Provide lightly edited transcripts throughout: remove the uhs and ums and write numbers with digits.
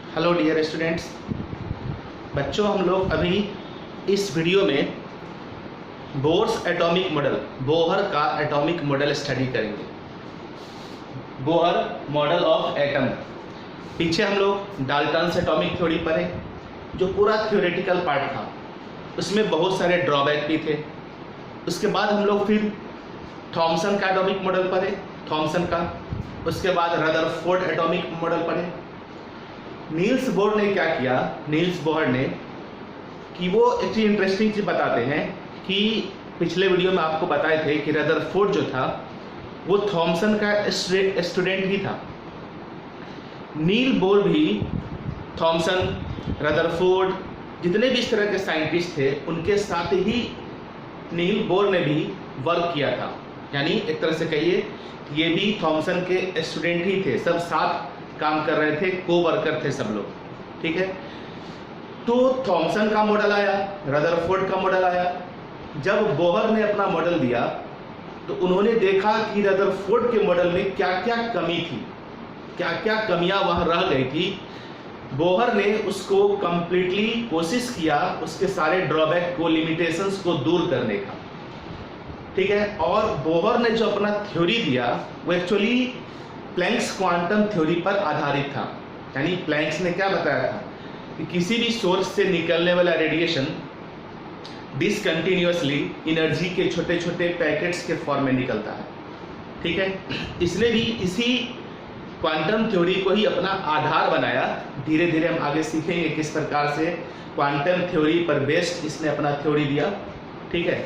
Hello dear students. बच्चों, हम लोग अभी इस वीडियो में बोर्स एटॉमिक मॉडल, बोहर का एटॉमिक मॉडल स्टडी करेंगे। Bohr model of atom. पीछे हम लोग डाल्टन्स एटॉमिक थ्योरी पढ़े, जो पूरा थ्योरेटिकल पार्ट था, उसमें बहुत सारे ड्रॉबैक भी थे। उसके बाद हम लोग फिर थॉमसन का एटॉमिक मॉडल पढ़े, थॉमसन का। उसके बाद रदरफोर्ड एटॉमिक मॉडल पढ़े। नील्स बोहर ने क्या किया, नील्स बोहर ने कि वो एक चीज इंटरेस्टिंग चीज बताते हैं कि पिछले वीडियो में आपको बताए थे कि रदरफोर्ड जो था वो थॉमसन का स्टूडेंट ही था। नील बोहर भी थॉमसन, रदरफोर्ड, जितने भी इस तरह के साइंटिस्ट थे उनके साथ ही नील बोहर ने भी वर्क किया था। यानी एक तरह से कहिए ये भी थॉमसन के स्टूडेंट ही थे, सब साथ काम कर रहे थे, को वर्कर थे सब लोग। ठीक है, तो थॉमसन का मॉडल आया, रदरफोर्ड का मॉडल आया। जब बोहर ने अपना मॉडल दिया तो उन्होंने देखा कि रदरफोर्ड के मॉडल में क्या क्या कमी थी, क्या क्या कमियां वहां रह गई थी। बोहर ने उसको कंप्लीटली कोशिश किया, उसके सारे ड्रॉबैक को, लिमिटेशंस को दूर करने का। ठीक है, और बोहर ने जो अपना थ्योरी दिया वो एक्चुअली प्लैंक्स क्वांटम थ्योरी पर आधारित था। यानी प्लैंक्स ने क्या बताया था कि किसी भी सोर्स से निकलने वाला रेडिएशन डिसकंटिन्यूअसली एनर्जी के छोटे छोटे पैकेट्स के फॉर्म में निकलता है। ठीक है, इसने भी इसी क्वांटम थ्योरी को ही अपना आधार बनाया। धीरे धीरे हम आगे सीखेंगे किस प्रकार से क्वांटम थ्योरी पर बेस्ड इसने अपना थ्योरी दिया। ठीक है,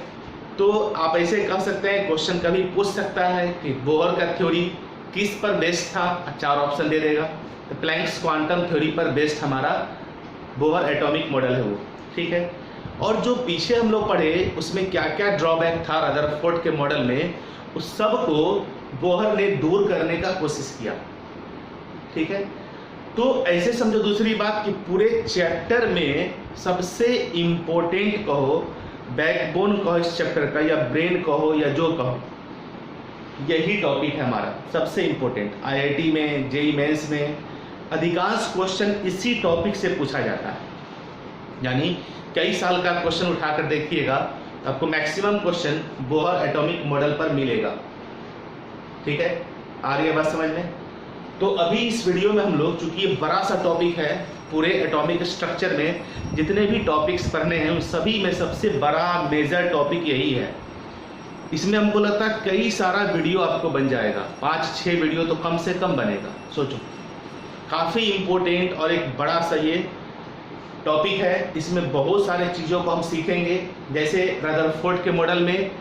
तो आप ऐसे कह सकते हैं, क्वेश्चन कभी पूछ सकता है कि बोहर का थ्योरी किस पर बेस्ड था, 4 ऑप्शन दे देगा। तो प्लैंक्स क्वांटम थ्योरी पर बेस्ड हमारा बोहर एटॉमिक मॉडल है वो। ठीक है, और जो पीछे हम लोग पढ़े उसमें क्या क्या ड्रॉबैक था रदरफोर्ड के मॉडल में, उस सब को बोहर ने दूर करने का कोशिश किया। ठीक है, तो ऐसे समझो दूसरी बात कि पूरे चैप्टर में सबसे इम्पोर्टेंट कहो, बैकबोन कहो इस चैप्टर का, या ब्रेन कहो, या जो कहो, यही टॉपिक है हमारा सबसे इम्पोर्टेंट। आईआईटी में, जेईई मेंस में अधिकांश क्वेश्चन इसी टॉपिक से पूछा जाता है। यानी कई साल का क्वेश्चन उठाकर देखिएगा, आपको maximum question Bohr atomic model पर मिलेगा। ठीक है, आ रही है बात समझ में? तो अभी इस वीडियो में हम लोग, चूंकि ये बड़ा सा टॉपिक है, पूरे एटॉमिक स्ट्रक्चर में जितने भी टॉपिक्स पढ़ने हैं उन सभी में सबसे बड़ा मेजर टॉपिक यही है। इसमें हमको लगता है कई सारा वीडियो आपको बन जाएगा, 5-6 वीडियो तो कम से कम बनेगा। सोचो, काफ़ी इम्पोर्टेंट और एक बड़ा सा ये टॉपिक है। इसमें बहुत सारे चीज़ों को हम सीखेंगे। जैसे रदरफोर्ड के मॉडल में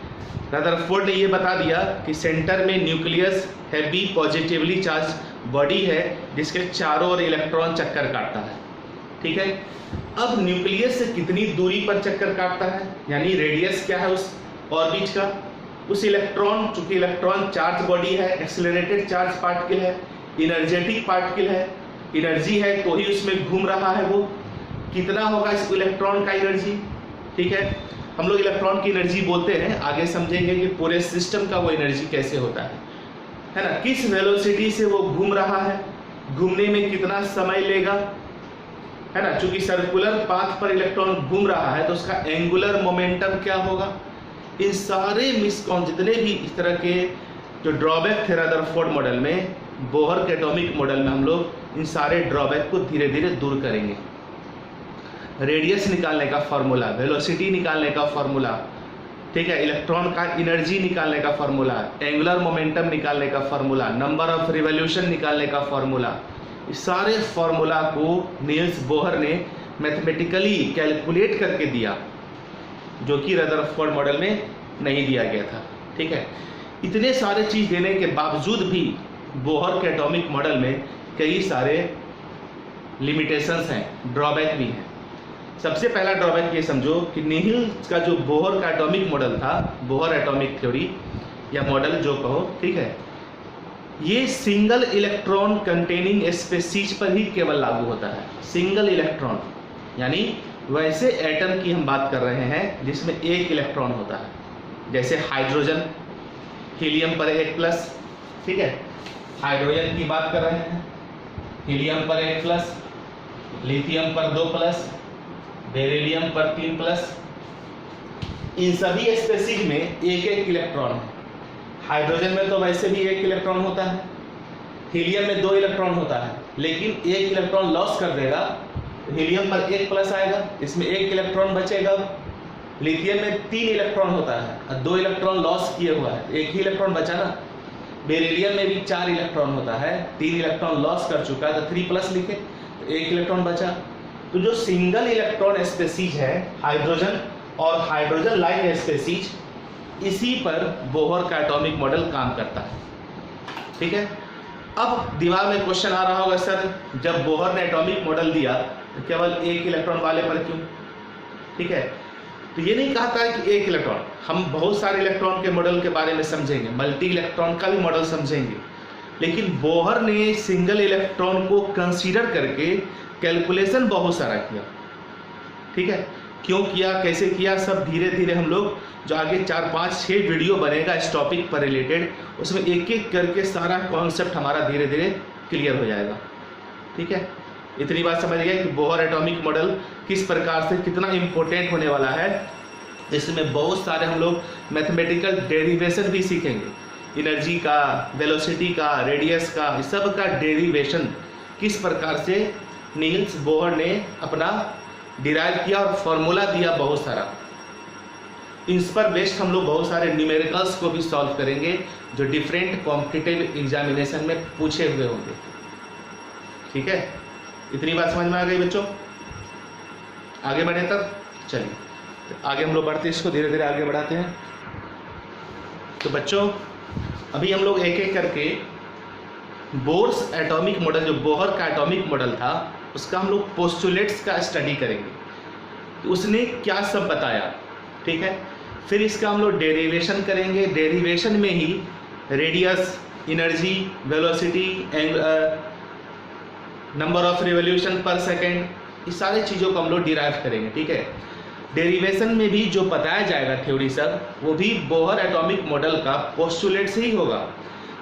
रदरफोर्ड ने ये बता दिया कि सेंटर में nucleus heavy positively charge body है जिसके चारों ओर इलेक्ट्रॉन चक्कर काटता है। ठीक है, अब न्यूक्लियस से कितनी दूरी पर चक्कर काटता है, यानी रेडियस क्या है उस ऑर्बिट का, उस इलेक्ट्रॉन, चूंकि इलेक्ट्रॉन चार्ज बॉडी है, एक्सेलरेटेड चार्ज पार्टिकल है, इनर्जेटिक पार्टिकल है, एनर्जी है तो ही उसमें घूम रहा है। वो कितना होगा इस इलेक्ट्रॉन का एनर्जी? ठीक है, हम लोग इलेक्ट्रॉन की एनर्जी बोलते हैं, आगे समझेंगे कि पूरे सिस्टम का वो एनर्जी कैसे होता है ना। किस वेलोसिटी से वो घूम रहा है, घूमने में कितना समय लेगा, है ना। चूंकि सर्कुलर पाथ पर इलेक्ट्रॉन घूम रहा है तो उसका एंगुलर मोमेंटम क्या होगा। इन सारे मिसकॉन, जितने भी इस तरह के जो ड्रॉबैक थे रदरफोर्ड मॉडल में, बोहर के एटॉमिक मॉडल में हम लोग इन सारे ड्रॉबैक को धीरे धीरे दूर करेंगे। रेडियस निकालने का फॉर्मूला, वेलोसिटी निकालने का फॉर्मूला, ठीक है, इलेक्ट्रॉन का एनर्जी निकालने का फॉर्मूला, एंगुलर मोमेंटम निकालने का फॉर्मूला, नंबर ऑफ रिवॉल्यूशन निकालने का फॉर्मूला, इस सारे फॉर्मूला को नील्स बोहर ने मैथमेटिकली कैलकुलेट करके दिया, जो कि रदरफोर्ड मॉडल में नहीं दिया गया था। ठीक है, इतने सारे चीज देने के बावजूद भी बोहर के एटॉमिक मॉडल में कई सारे लिमिटेशंस हैं, ड्रॉबैक भी हैं। सबसे पहला ड्रॉबैक ये समझो कि नील्स का जो बोहर का एटॉमिक मॉडल था, बोहर एटॉमिक थ्योरी या मॉडल जो कहो, ठीक है, ये सिंगल इलेक्ट्रॉन कंटेनिंग स्पेसीज पर ही केवल लागू होता है। सिंगल इलेक्ट्रॉन, यानी वैसे एटम की हम बात कर रहे हैं जिसमें एक इलेक्ट्रॉन होता है, जैसे हाइड्रोजन, हीलियम पर 1+, ठीक है, हाइड्रोजन की बात कर रहे हैं, हीलियम पर 1+, लिथियम पर 2 प्लस, बेरिलियम पर 3 प्लस। इन सभी स्पेसीज में एक एक इलेक्ट्रॉन है। हाइड्रोजन में तो वैसे भी एक इलेक्ट्रॉन होता है, हीलियम में 2 इलेक्ट्रॉन होता है, लेकिन एक इलेक्ट्रॉन लॉस कर देगा, हीलियम पर 1 प्लस आएगा, इसमें 1 इलेक्ट्रॉन बचेगा। लिथियम में 3 इलेक्ट्रॉन होता है और 2 इलेक्ट्रॉन लॉस किए हुआ है, 1 ही इलेक्ट्रॉन बचा ना। बेरिलियम में भी 4 इलेक्ट्रॉन होता है, 3 इलेक्ट्रॉन लॉस कर चुका है तो 3 प्लस लिखे, 1 इलेक्ट्रॉन बचा। तो जो सिंगल इलेक्ट्रॉन स्पेसीज है हाइड्रोजन और हाइड्रोजन लाइक स्पेसीज, इसी पर बोहर का एटॉमिक मॉडल काम करता है। ठीक है, अब दिमाग में क्वेश्चन आ रहा होगा, सर जब बोहर ने एटॉमिक मॉडल दिया तो केवल 1 इलेक्ट्रॉन वाले पर क्यों? ठीक है, तो ये नहीं कहता है कि 1 इलेक्ट्रॉन, हम बहुत सारे इलेक्ट्रॉन के मॉडल के बारे में समझेंगे, मल्टी इलेक्ट्रॉन का भी मॉडल समझेंगे, लेकिन बोहर ने सिंगल इलेक्ट्रॉन को कंसीडर करके कैलकुलेशन बहुत सारा किया। ठीक है, क्यों किया, कैसे किया, सब धीरे धीरे हम लोग जो आगे 4, 5, 6 वीडियो बनेगा इस टॉपिक पर रिलेटेड, उसमें एक एक करके सारा कॉन्सेप्ट हमारा धीरे धीरे क्लियर हो जाएगा। ठीक है, इतनी बात समझ गए कि बोहर एटॉमिक मॉडल किस प्रकार से कितना इम्पोर्टेंट होने वाला है। इसमें बहुत सारे हम लोग मैथमेटिकल डेरिवेशन भी सीखेंगे, एनर्जी का, वेलोसिटी का, रेडियस का, इस सब का डेरिवेशन किस प्रकार से नील्स बोहर ने अपना डिराइव किया और फॉर्मूला दिया बहुत सारा। इस पर बेस्ड हम लोग बहुत सारे न्यूमेरिकल्स को भी सॉल्व करेंगे जो डिफरेंट कॉम्पिटिटिव एग्जामिनेशन में पूछे हुए होंगे। ठीक है, इतनी बात समझ में आ गई बच्चों? आगे बढ़े तब चलिए, तो आगे हम लोग बढ़ते हैं, इसको धीरे धीरे आगे बढ़ाते हैं। तो बच्चों अभी हम लोग एक एक करके बोर्स एटॉमिक मॉडल, जो बोहर का एटॉमिक मॉडल था, उसका हम लोग पोस्टुलेट्स का स्टडी करेंगे, तो उसने क्या सब बताया। ठीक है, फिर इसका हम लोग डेरिवेशन करेंगे, डेरिवेशन में ही radius, energy, velocity, number of revolution per second, इस सारी चीज़ों को हम लोग डिराइव करेंगे। ठीक है, डेरिवेशन में भी जो बताया जाएगा थ्योरी सब, वो भी बोहर एटॉमिक मॉडल का पोस्टुलेट से ही होगा,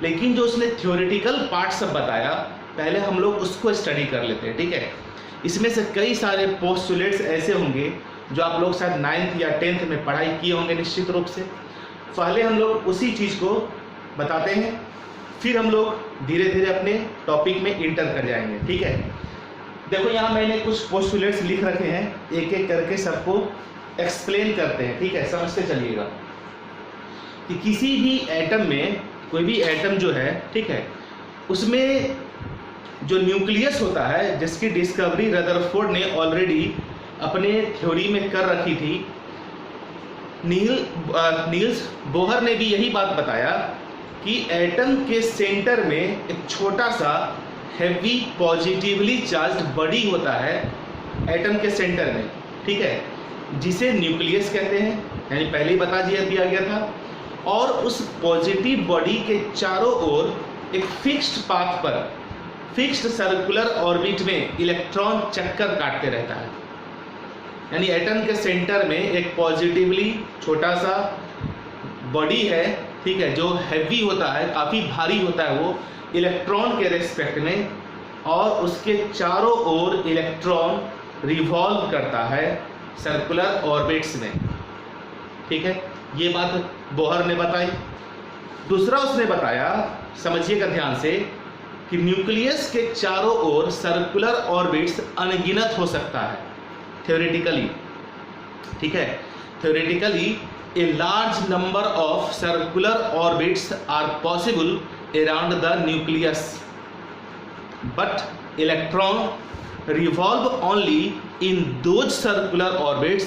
लेकिन जो उसने थ्योरेटिकल पार्ट सब बताया पहले हम लोग उसको स्टडी कर लेते हैं। ठीक है, इसमें से कई सारे पोस्टुलेट्स ऐसे होंगे जो आप लोग शायद 9th या 10th में पढ़ाई किए होंगे निश्चित रूप से। पहले हम लोग उसी चीज़ को बताते हैं, फिर हम लोग धीरे धीरे अपने टॉपिक में इंटर कर जाएंगे। ठीक है, देखो यहाँ मैंने कुछ पोस्टुलेट्स लिख रखे हैं, एक एक करके सबको एक्सप्लेन करते हैं। ठीक है, समझते चलिएगा कि किसी भी एटम में, कोई भी एटम जो है, ठीक है, उसमें जो न्यूक्लियस होता है, जिसकी डिस्कवरी रदरफोर्ड ने ऑलरेडी अपने थ्योरी में कर रखी थी, नील्स बोहर ने भी यही बात बताया कि एटम के सेंटर में एक छोटा सा हैवी पॉजिटिवली चार्ज्ड बॉडी होता है एटम के सेंटर में। ठीक है, जिसे न्यूक्लियस कहते हैं, यानी पहले ही बता दिया गया था। और उस पॉजिटिव बॉडी के चारों ओर एक फिक्स्ड पाथ पर, फिक्स्ड सर्कुलर ऑर्बिट में इलेक्ट्रॉन चक्कर काटते रहता है। यानी एटम के सेंटर में एक पॉजिटिवली छोटा सा बॉडी है, ठीक है, जो हैवी होता है, काफ़ी भारी होता है वो इलेक्ट्रॉन के रेस्पेक्ट में, और उसके चारों ओर इलेक्ट्रॉन रिवॉल्व करता है सर्कुलर ऑर्बिट्स में। ठीक है, ये बात बोहर ने बताई। दूसरा उसने बताया, समझिएगा ध्यान से, कि न्यूक्लियस के चारों ओर सर्कुलर ऑर्बिट्स अनगिनत हो सकता है थ्योरेटिकली। ठीक है, theoretically a large number of circular orbits are possible around the nucleus, but electron revolve only in those circular orbits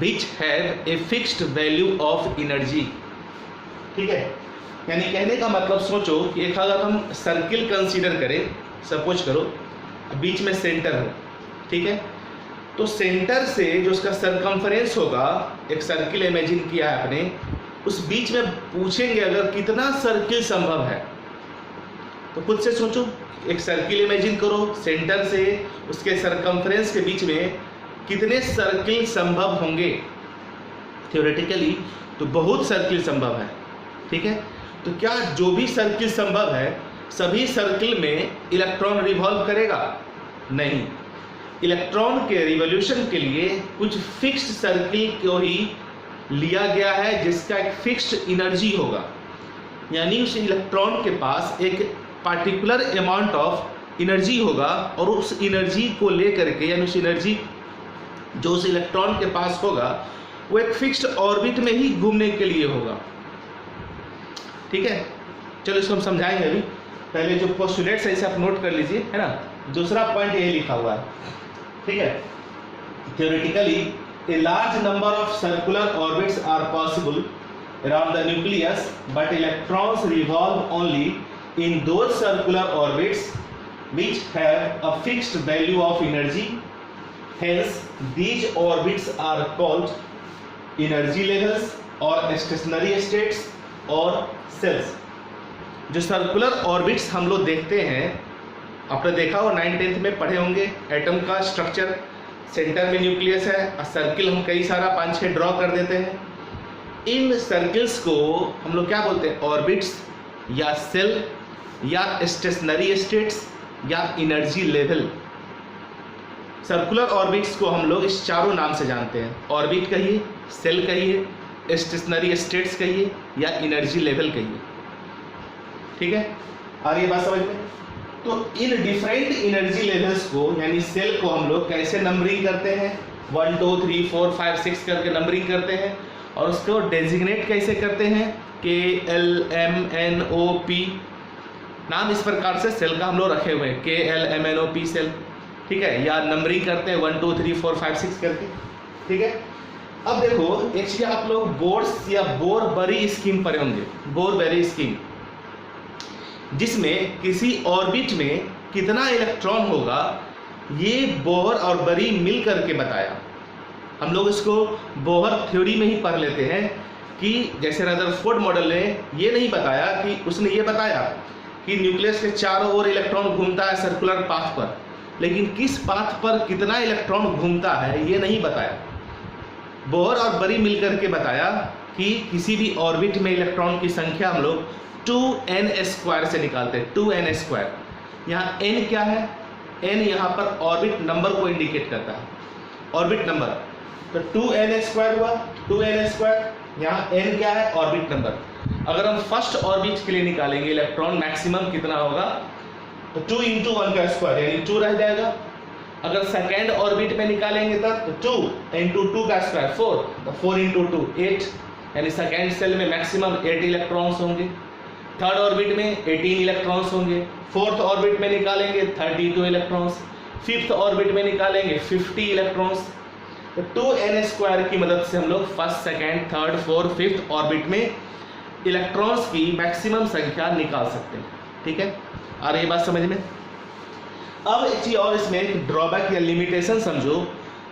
which have a fixed value of energy। ठीक है, यानी कहने का मतलब सोचो कि एक अगर हम सर्किल कंसीडर करें, सपोज करो बीच में सेंटर हो, ठीक है, तो सेंटर से जो उसका सरकमफ्रेंस होगा, एक सर्किल इमेजिन किया है आपने, उस बीच में पूछेंगे अगर कितना सर्किल संभव है, तो खुद से सोचो, एक सर्किल इमेजिन करो, सेंटर से उसके सरकमफ्रेंस के बीच में कितने सर्किल संभव होंगे। थ्योरेटिकली तो बहुत सर्किल संभव है। ठीक है, तो क्या जो भी सर्किल संभव है सभी सर्किल में इलेक्ट्रॉन रिवॉल्व करेगा? नहीं। इलेक्ट्रॉन के रिवॉल्यूशन के लिए कुछ फिक्स्ड सर्किल को ही लिया गया है जिसका एक फिक्स्ड एनर्जी होगा, यानी उस इलेक्ट्रॉन के पास एक पार्टिकुलर अमाउंट ऑफ एनर्जी होगा और उस एनर्जी को लेकर के, यानी उस एनर्जी जो उस इलेक्ट्रॉन के पास होगा वो एक फिक्स्ड ऑर्बिट में ही घूमने के लिए होगा। ठीक है, चलो इसको हम समझाएंगे। अभी पहले जो पोस्टुलेट्स है इसे आप नोट कर लीजिए, है ना। दूसरा पॉइंट यही लिखा हुआ है, ठीक है। Theoretically, a large number of circular orbits are possible around the nucleus, but electrons revolve only in those circular orbits which have a fixed value of energy. Hence, these orbits are called energy levels or stationary states or cells. जो circular orbits हम लोग देखते हैं, आपने देखा हो 9th-10th में पढ़े होंगे एटम का स्ट्रक्चर, सेंटर में न्यूक्लियस है और सर्किल हम कई सारा 5-6 ड्रॉ कर देते हैं। इन सर्किल्स को हम लोग क्या बोलते हैं? ऑर्बिट्स या सेल या स्टेशनरी स्टेट्स या एनर्जी लेवल। सर्कुलर ऑर्बिट्स को हम लोग इस चारों नाम से जानते हैं, ऑर्बिट कहिए, सेल कहिए, स्टेशनरी स्टेट्स कहिए या एनर्जी लेवल कहिए। ठीक है, आ रही है बात समझ में? तो इन डिफरेंट एनर्जी लेवल्स को यानी सेल को हम लोग कैसे नंबरिंग करते हैं? 1 2 3 4 5 6 करके नंबरिंग करते हैं और उसको डेजिग्नेट कैसे करते हैं? KLMNOP नाम इस प्रकार से सेल का हम लोग रखे हुए हैं, KLMNOP सेल। ठीक है, या नंबरिंग करते हैं 1 2 3 4 5 6 करके। ठीक है, अब देखो एक चीज आप लोग बोर्स या बोर-बरी स्कीम पढ़े होंगे, बोर-बरी स्कीम, जिसमें किसी ऑर्बिट में कितना इलेक्ट्रॉन होगा ये बोहर और बरी मिल करके बताया। हम लोग इसको बोहर थ्योरी में ही पढ़ लेते हैं कि जैसे रदरफोर्ड मॉडल ने ये नहीं बताया कि उसने ये बताया कि न्यूक्लियस के चारों ओर इलेक्ट्रॉन घूमता है सर्कुलर पाथ पर, लेकिन किस पाथ पर कितना इलेक्ट्रॉन घूमता है ये नहीं बताया। बोहर और बरी मिल करके बताया कि किसी भी ऑर्बिट में इलेक्ट्रॉन की संख्या हम लोग 2n² से निकालते हैं, 2n²। यहाँ n क्या है? n यहाँ पर ऑर्बिट नंबर को इंडिकेट करता है, ऑर्बिट नंबर। तो 2n² हुआ, 2n²। यहाँ n क्या है? Orbit number. अगर हम फर्स्ट ऑर्बिट के लिए निकालेंगे इलेक्ट्रॉन मैक्सिमम कितना होगा, तो 2 × 1 का स्क्वायर यानी 2 रह जाएगा। अगर सेकेंड ऑर्बिट में निकालेंगे तब तो 2 × 2 का स्क्वायर 4, तो 4 × 2 8, यानी सेकेंड सेल में मैक्सिमम 8 इलेक्ट्रॉन्स होंगे। थर्ड ऑर्बिट में 18 इलेक्ट्रॉन्स होंगे। फोर्थ ऑर्बिट में निकालेंगे 32 इलेक्ट्रॉन्स। फिफ्थ ऑर्बिट में निकालेंगे 50 इलेक्ट्रॉन्स। तो 2n² की मदद से हम लोग first, second, third, fourth, fifth orbit में इलेक्ट्रॉन्स की मैक्सिमम संख्या निकाल सकते हैं। ठीक है, आ रही बात समझ में? अब एक चीज और इसमें एक ड्रॉबैक या लिमिटेशन समझो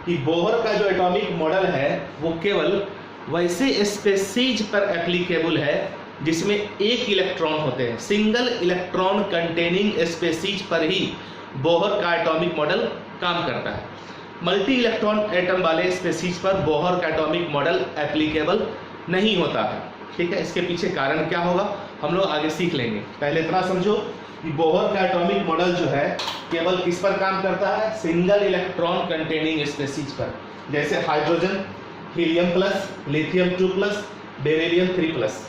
कि बोहर का जो एटॉमिक मॉडल है वो केवल वैसे स्पेसीज पर एप्लीकेबल है जिसमें एक इलेक्ट्रॉन होते हैं। सिंगल इलेक्ट्रॉन कंटेनिंग स्पेसीज पर ही बोहर का एटॉमिक मॉडल काम करता है। मल्टी इलेक्ट्रॉन एटम वाले स्पेसीज पर बोहर का एटॉमिक मॉडल एप्लीकेबल नहीं होता है। ठीक है, इसके पीछे कारण क्या होगा हम लोग आगे सीख लेंगे। पहले इतना समझो कि बोहर का एटॉमिक मॉडल जो है केवल किस पर काम करता है? सिंगल इलेक्ट्रॉन कंटेनिंग स्पेसीज पर, जैसे हाइड्रोजन, हीलियम+, लिथियम 2+, बेरिलियम 3+।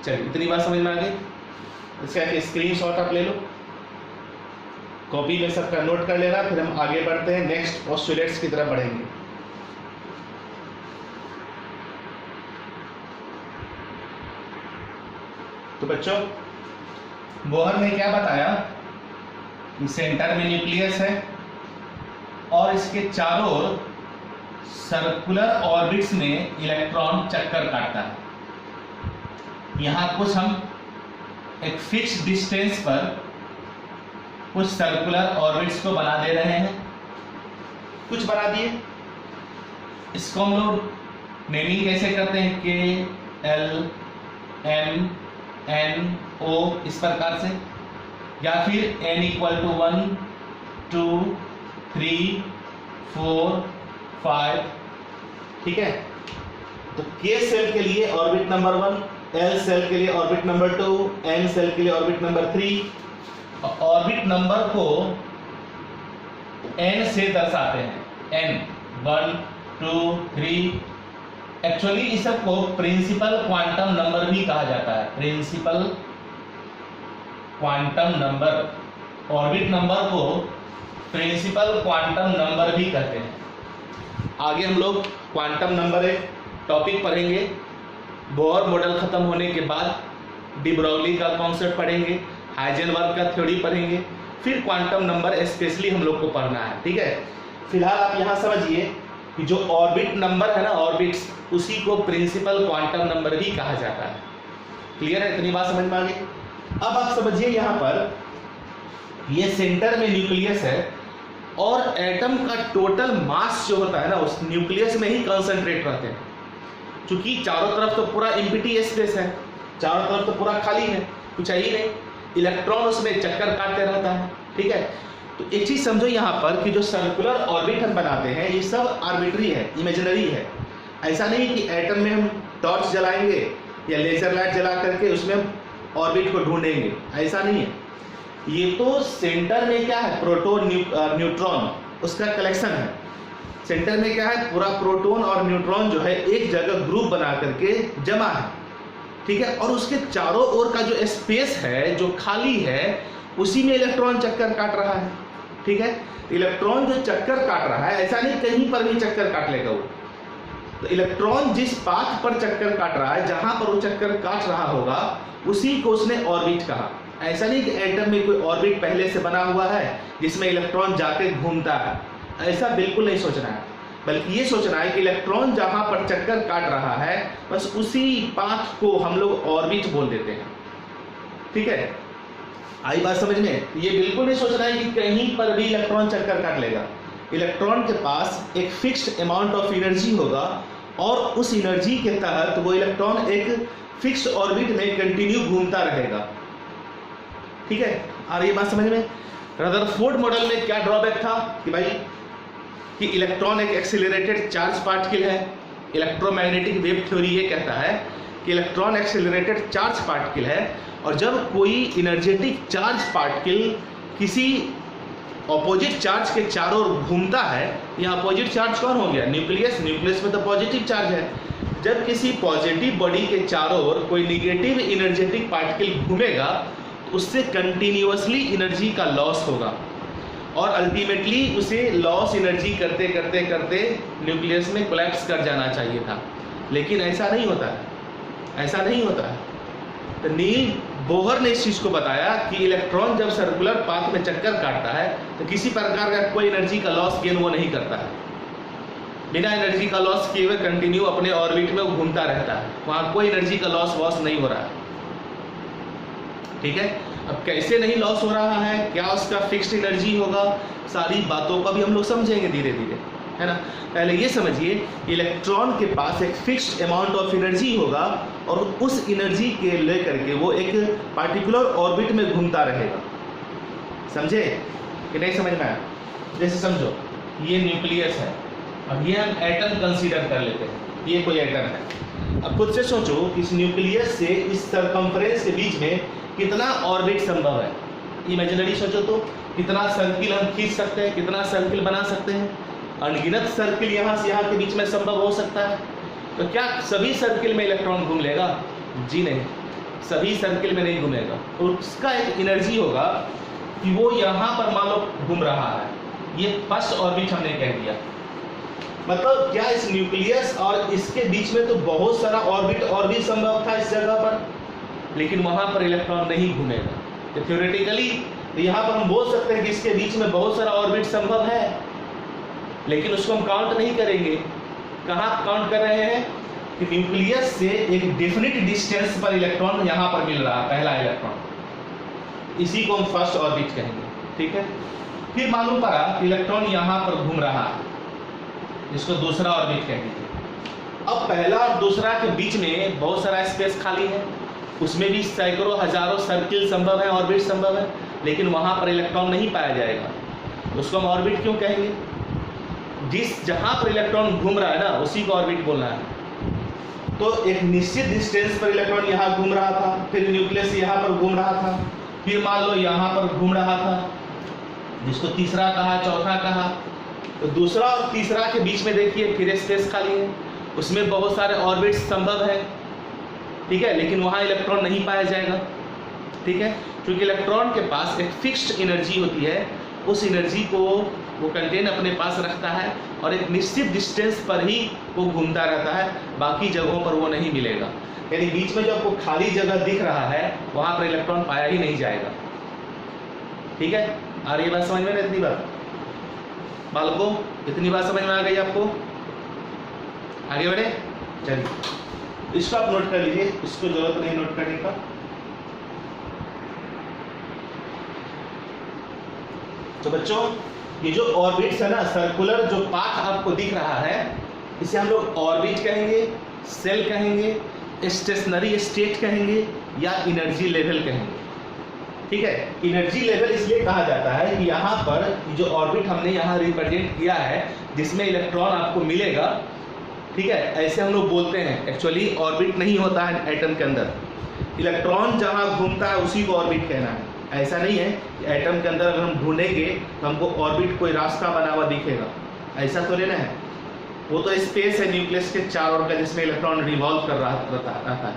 चलिए इतनी बात समझ में आ गई। इसका एक स्क्रीनशॉट आप ले लो, कॉपी में सबका नोट कर लेना, फिर हम आगे बढ़ते हैं, नेक्स्ट पोस्टुलेट्स की तरफ बढ़ेंगे। तो बच्चों बोहर ने क्या बताया कि सेंटर में न्यूक्लियस है और इसके चारों ओर सर्कुलर ऑर्बिट्स में इलेक्ट्रॉन चक्कर काटता है। यहाँ कुछ हम एक फिक्स डिस्टेंस पर कुछ सर्कुलर ऑर्बिट्स को बना दे रहे हैं, कुछ बना दिए। इसको हम लोग नेमिंग कैसे करते हैं? KLMNO इस प्रकार से, या फिर n = 1 2 3 4 5। ठीक है, तो K सेल के लिए ऑर्बिट नंबर 1, L सेल के लिए ऑर्बिट नंबर 2, N सेल के लिए ऑर्बिट नंबर 3। ऑर्बिट नंबर को n से दर्शाते हैं, n 1 2 3। एक्चुअली इस सबको प्रिंसिपल क्वांटम नंबर भी कहा जाता है, principal quantum number. Orbit number को प्रिंसिपल क्वांटम नंबर भी कहते हैं। आगे हम लोग क्वांटम नंबर एक टॉपिक पढ़ेंगे। बोहर मॉडल खत्म होने के बाद डी ब्रॉगली का कॉन्सेप्ट पढ़ेंगे, हाइजेनबर्ग का थ्योरी पढ़ेंगे, फिर क्वांटम नंबर स्पेशली हम लोग को पढ़ना है। ठीक है, फिलहाल आप यहाँ समझिए कि जो ऑर्बिट नंबर है ना, ऑर्बिट्स, उसी को प्रिंसिपल क्वांटम नंबर भी कहा जाता है। क्लियर है, इतनी बात समझ में आ गई। अब आप समझिए यहाँ पर ये सेंटर में न्यूक्लियस है और एटम का टोटल मास जो होता है ना, उस न्यूक्लियस में ही कंसंट्रेट रहते हैं। क्योंकि चारों तरफ तो पूरा एम्प्टी स्पेस है, चारों तरफ तो पूरा खाली है, कुछ है ही नहीं, इलेक्ट्रॉन उसमें चक्कर काटते रहता है। ठीक है, तो एक चीज समझो यहाँ पर कि जो सर्कुलर ऑर्बिट हम बनाते हैं ये सब आर्बिट्री है, इमेजिनरी है। ऐसा नहीं कि एटम में हम टॉर्च जलाएंगे या लेजर लाइट जला करके उसमें हम ऑर्बिट को ढूंढेंगे, ऐसा नहीं है। ये तो सेंटर में क्या है, प्रोटॉन न्यूट्रॉन, उसका कलेक्शन है। सेंटर में क्या है, पूरा प्रोटॉन और न्यूट्रॉन जो है एक जगह ग्रुप बना करके जमा है। ठीक है, और उसके चारों ओर का जो स्पेस है जो खाली है उसी में इलेक्ट्रॉन चक्कर काट रहा है। ठीक है, इलेक्ट्रॉन जो चक्कर काट रहा है, ऐसा नहीं कहीं पर भी चक्कर काट लेगा वो। तो इलेक्ट्रॉन जिस पाथ पर चक्कर काट रहा है, जहां पर वो चक्कर काट रहा होगा, उसी को उसने ऑर्बिट कहा। ऐसा नहीं कि एटम में कोई ऑर्बिट पहले से बना हुआ है जिसमें इलेक्ट्रॉन जाके घूमता है, ऐसा बिल्कुल नहीं सोचना है। बल्कि ये सोचना है कि इलेक्ट्रॉन जहां पर चक्कर काट रहा है बस उसी पाथ को हम लोग ऑर्बिट बोल देते हैं। ठीक है, आई बात समझ में। ये बिल्कुल नहीं सोचना है कि कहीं पर भी इलेक्ट्रॉन चक्कर काट लेगा। इलेक्ट्रॉन के पास एक फिक्स्ड अमाउंट ऑफ एनर्जी होगा और उस एनर्जी के तहत वो इलेक्ट्रॉन एक फिक्स्ड ऑर्बिट में कंटिन्यू घूमता रहेगा। ठीक है, आ रही है बात समझ में। रदरफोर्ड मॉडल में क्या ड्रॉबैक था कि भाई कि इलेक्ट्रॉन एक एक्सीलरेटेड चार्ज पार्टिकल है। इलेक्ट्रोमैग्नेटिक वेव थ्योरी ये कहता है कि इलेक्ट्रॉन एक्सीलरेटेड चार्ज पार्टिकल है, और जब कोई एनर्जेटिक चार्ज पार्टिकल किसी ऑपोजिट चार्ज के चारों ओर घूमता है, यहाँ अपोजिट चार्ज कौन हो गया, न्यूक्लियस। न्यूक्लियस में तो पॉजिटिव चार्ज है। जब किसी पॉजिटिव बॉडी के चारों ओर कोई निगेटिव एनर्जेटिक पार्टिकल घूमेगा तो उससे कंटिन्यूअसली एनर्जी का लॉस होगा और अल्टीमेटली उसे लॉस एनर्जी करते करते करते न्यूक्लियस में कोलैप्स कर जाना चाहिए था। लेकिन ऐसा नहीं होता है, ऐसा नहीं होता है। तो नील बोहर ने इस चीज़ को बताया कि इलेक्ट्रॉन जब सर्कुलर पाथ में चक्कर काटता है तो किसी प्रकार का कोई एनर्जी का लॉस गेन वो नहीं करता है। बिना एनर्जी का लॉस किए हुए कंटिन्यू अपने ऑर्बिट में घूमता रहता है, वहाँ कोई एनर्जी का लॉस नहीं हो रहा है। ठीक है, अब कैसे नहीं लॉस हो रहा है, क्या उसका फिक्स्ड एनर्जी होगा, सारी बातों का भी हम लोग समझेंगे धीरे धीरे, है ना। पहले ये समझिए इलेक्ट्रॉन के पास एक फिक्स्ड अमाउंट ऑफ एनर्जी होगा और उस एनर्जी के लेकर के वो एक पार्टिकुलर ऑर्बिट में घूमता रहेगा। समझे कि नहीं समझ में आया? जैसे समझो ये न्यूक्लियस है, अब ये हम एटम कंसीडर कर लेते हैं, ये कोई एटम है। अब खुद से सोचो कि इस न्यूक्लियस से इस सरकमफ्रेंस के बीच में कितना ऑर्बिट संभव है। इमेजिनरी सोचो तो कितना सर्किल हम खींच सकते हैं, कितना सर्किल बना सकते हैं। अनगिनत सर्किल यहाँ से यहाँ के बीच में संभव हो सकता है। तो क्या सभी सर्किल में इलेक्ट्रॉन घूम लेगा? जी नहीं, सभी सर्किल में नहीं घूमेगा। और उसका एक एनर्जी होगा कि वो यहाँ पर मान लो घूम रहा है, ये फर्स्ट ऑर्बिट हमने कह दिया। मतलब क्या इस न्यूक्लियस और इसके बीच में तो बहुत सारा ऑर्बिट और भी संभव था इस जगह पर, लेकिन वहाँ पर इलेक्ट्रॉन नहीं घूमेगा। तो थ्योरेटिकली यहाँ पर हम बोल सकते हैं कि इसके बीच में बहुत सारा ऑर्बिट संभव है, लेकिन उसको हम काउंट नहीं करेंगे। कहाँ काउंट कर रहे हैं कि न्यूक्लियस से एक डेफिनिट डिस्टेंस पर इलेक्ट्रॉन यहाँ पर मिल रहा है, पहला इलेक्ट्रॉन, इसी को हम फर्स्ट ऑर्बिट कहेंगे। ठीक है, फिर मालूम पड़ा कि इलेक्ट्रॉन यहाँ पर घूम रहा है, इसको दूसरा ऑर्बिट कह दीजिए। अब पहला और दूसरा के बीच में बहुत सारा स्पेस खाली है, उसमें भी सैकड़ों हजारों सर्किल संभव है, ऑर्बिट संभव है, लेकिन वहाँ पर इलेक्ट्रॉन नहीं पाया जाएगा। उसको हम ऑर्बिट क्यों कहेंगे? जिस जहाँ पर इलेक्ट्रॉन घूम रहा है ना, उसी को ऑर्बिट बोलना है। तो एक निश्चित डिस्टेंस पर इलेक्ट्रॉन यहाँ घूम रहा था, फिर न्यूक्लियस यहाँ पर घूम रहा था, फिर मान लो यहाँ पर घूम रहा था, जिसको तीसरा कहा, चौथा कहा। तो दूसरा और तीसरा के बीच में देखिए फिर स्पेस खाली है, उसमें बहुत सारे ऑर्बिट्स संभव है, ठीक है, लेकिन वहाँ इलेक्ट्रॉन नहीं पाया जाएगा, ठीक है, क्योंकि इलेक्ट्रॉन के पास एक फिक्स्ड एनर्जी होती है, उस एनर्जी को वो कंटेन अपने पास रखता है और एक निश्चित डिस्टेंस पर ही वो घूमता रहता है, बाकी जगहों पर वो नहीं मिलेगा। यानी बीच में जो आपको खाली जगह दिख रहा है वहाँ पर इलेक्ट्रॉन पाया ही नहीं जाएगा, ठीक है। आ रही बात समझ में ना? इतनी बात बालकों, इतनी बात समझ में आ गई आपको? आगे बढ़े, चलिए इसको आप नोट कर लीजिए, इसको जरूरत नहीं नोट करने का। तो बच्चों ये जो ऑर्बिट्स है ना, सर्कुलर जो पाथ आपको दिख रहा है, इसे हम लोग ऑर्बिट कहेंगे, सेल कहेंगे, स्टेशनरी स्टेट कहेंगे या एनर्जी लेवल कहेंगे, ठीक है। एनर्जी लेवल इसलिए कहा जाता है कि यहाँ पर जो ऑर्बिट हमने यहाँ रिप्रेजेंट किया है जिसमें इलेक्ट्रॉन आपको मिलेगा, ठीक है, ऐसे हम लोग बोलते हैं। एक्चुअली ऑर्बिट नहीं होता है एटम के अंदर, इलेक्ट्रॉन जहाँ घूमता है उसी को ऑर्बिट कहना है। ऐसा नहीं है कि एटम के अंदर अगर हम ढूंढेंगे तो हमको ऑर्बिट कोई रास्ता बना हुआ दिखेगा, ऐसा तो लेना है। वो तो स्पेस है न्यूक्लियस के चारों ओर का जिसमें इलेक्ट्रॉन रिवॉल्व कर रहता है।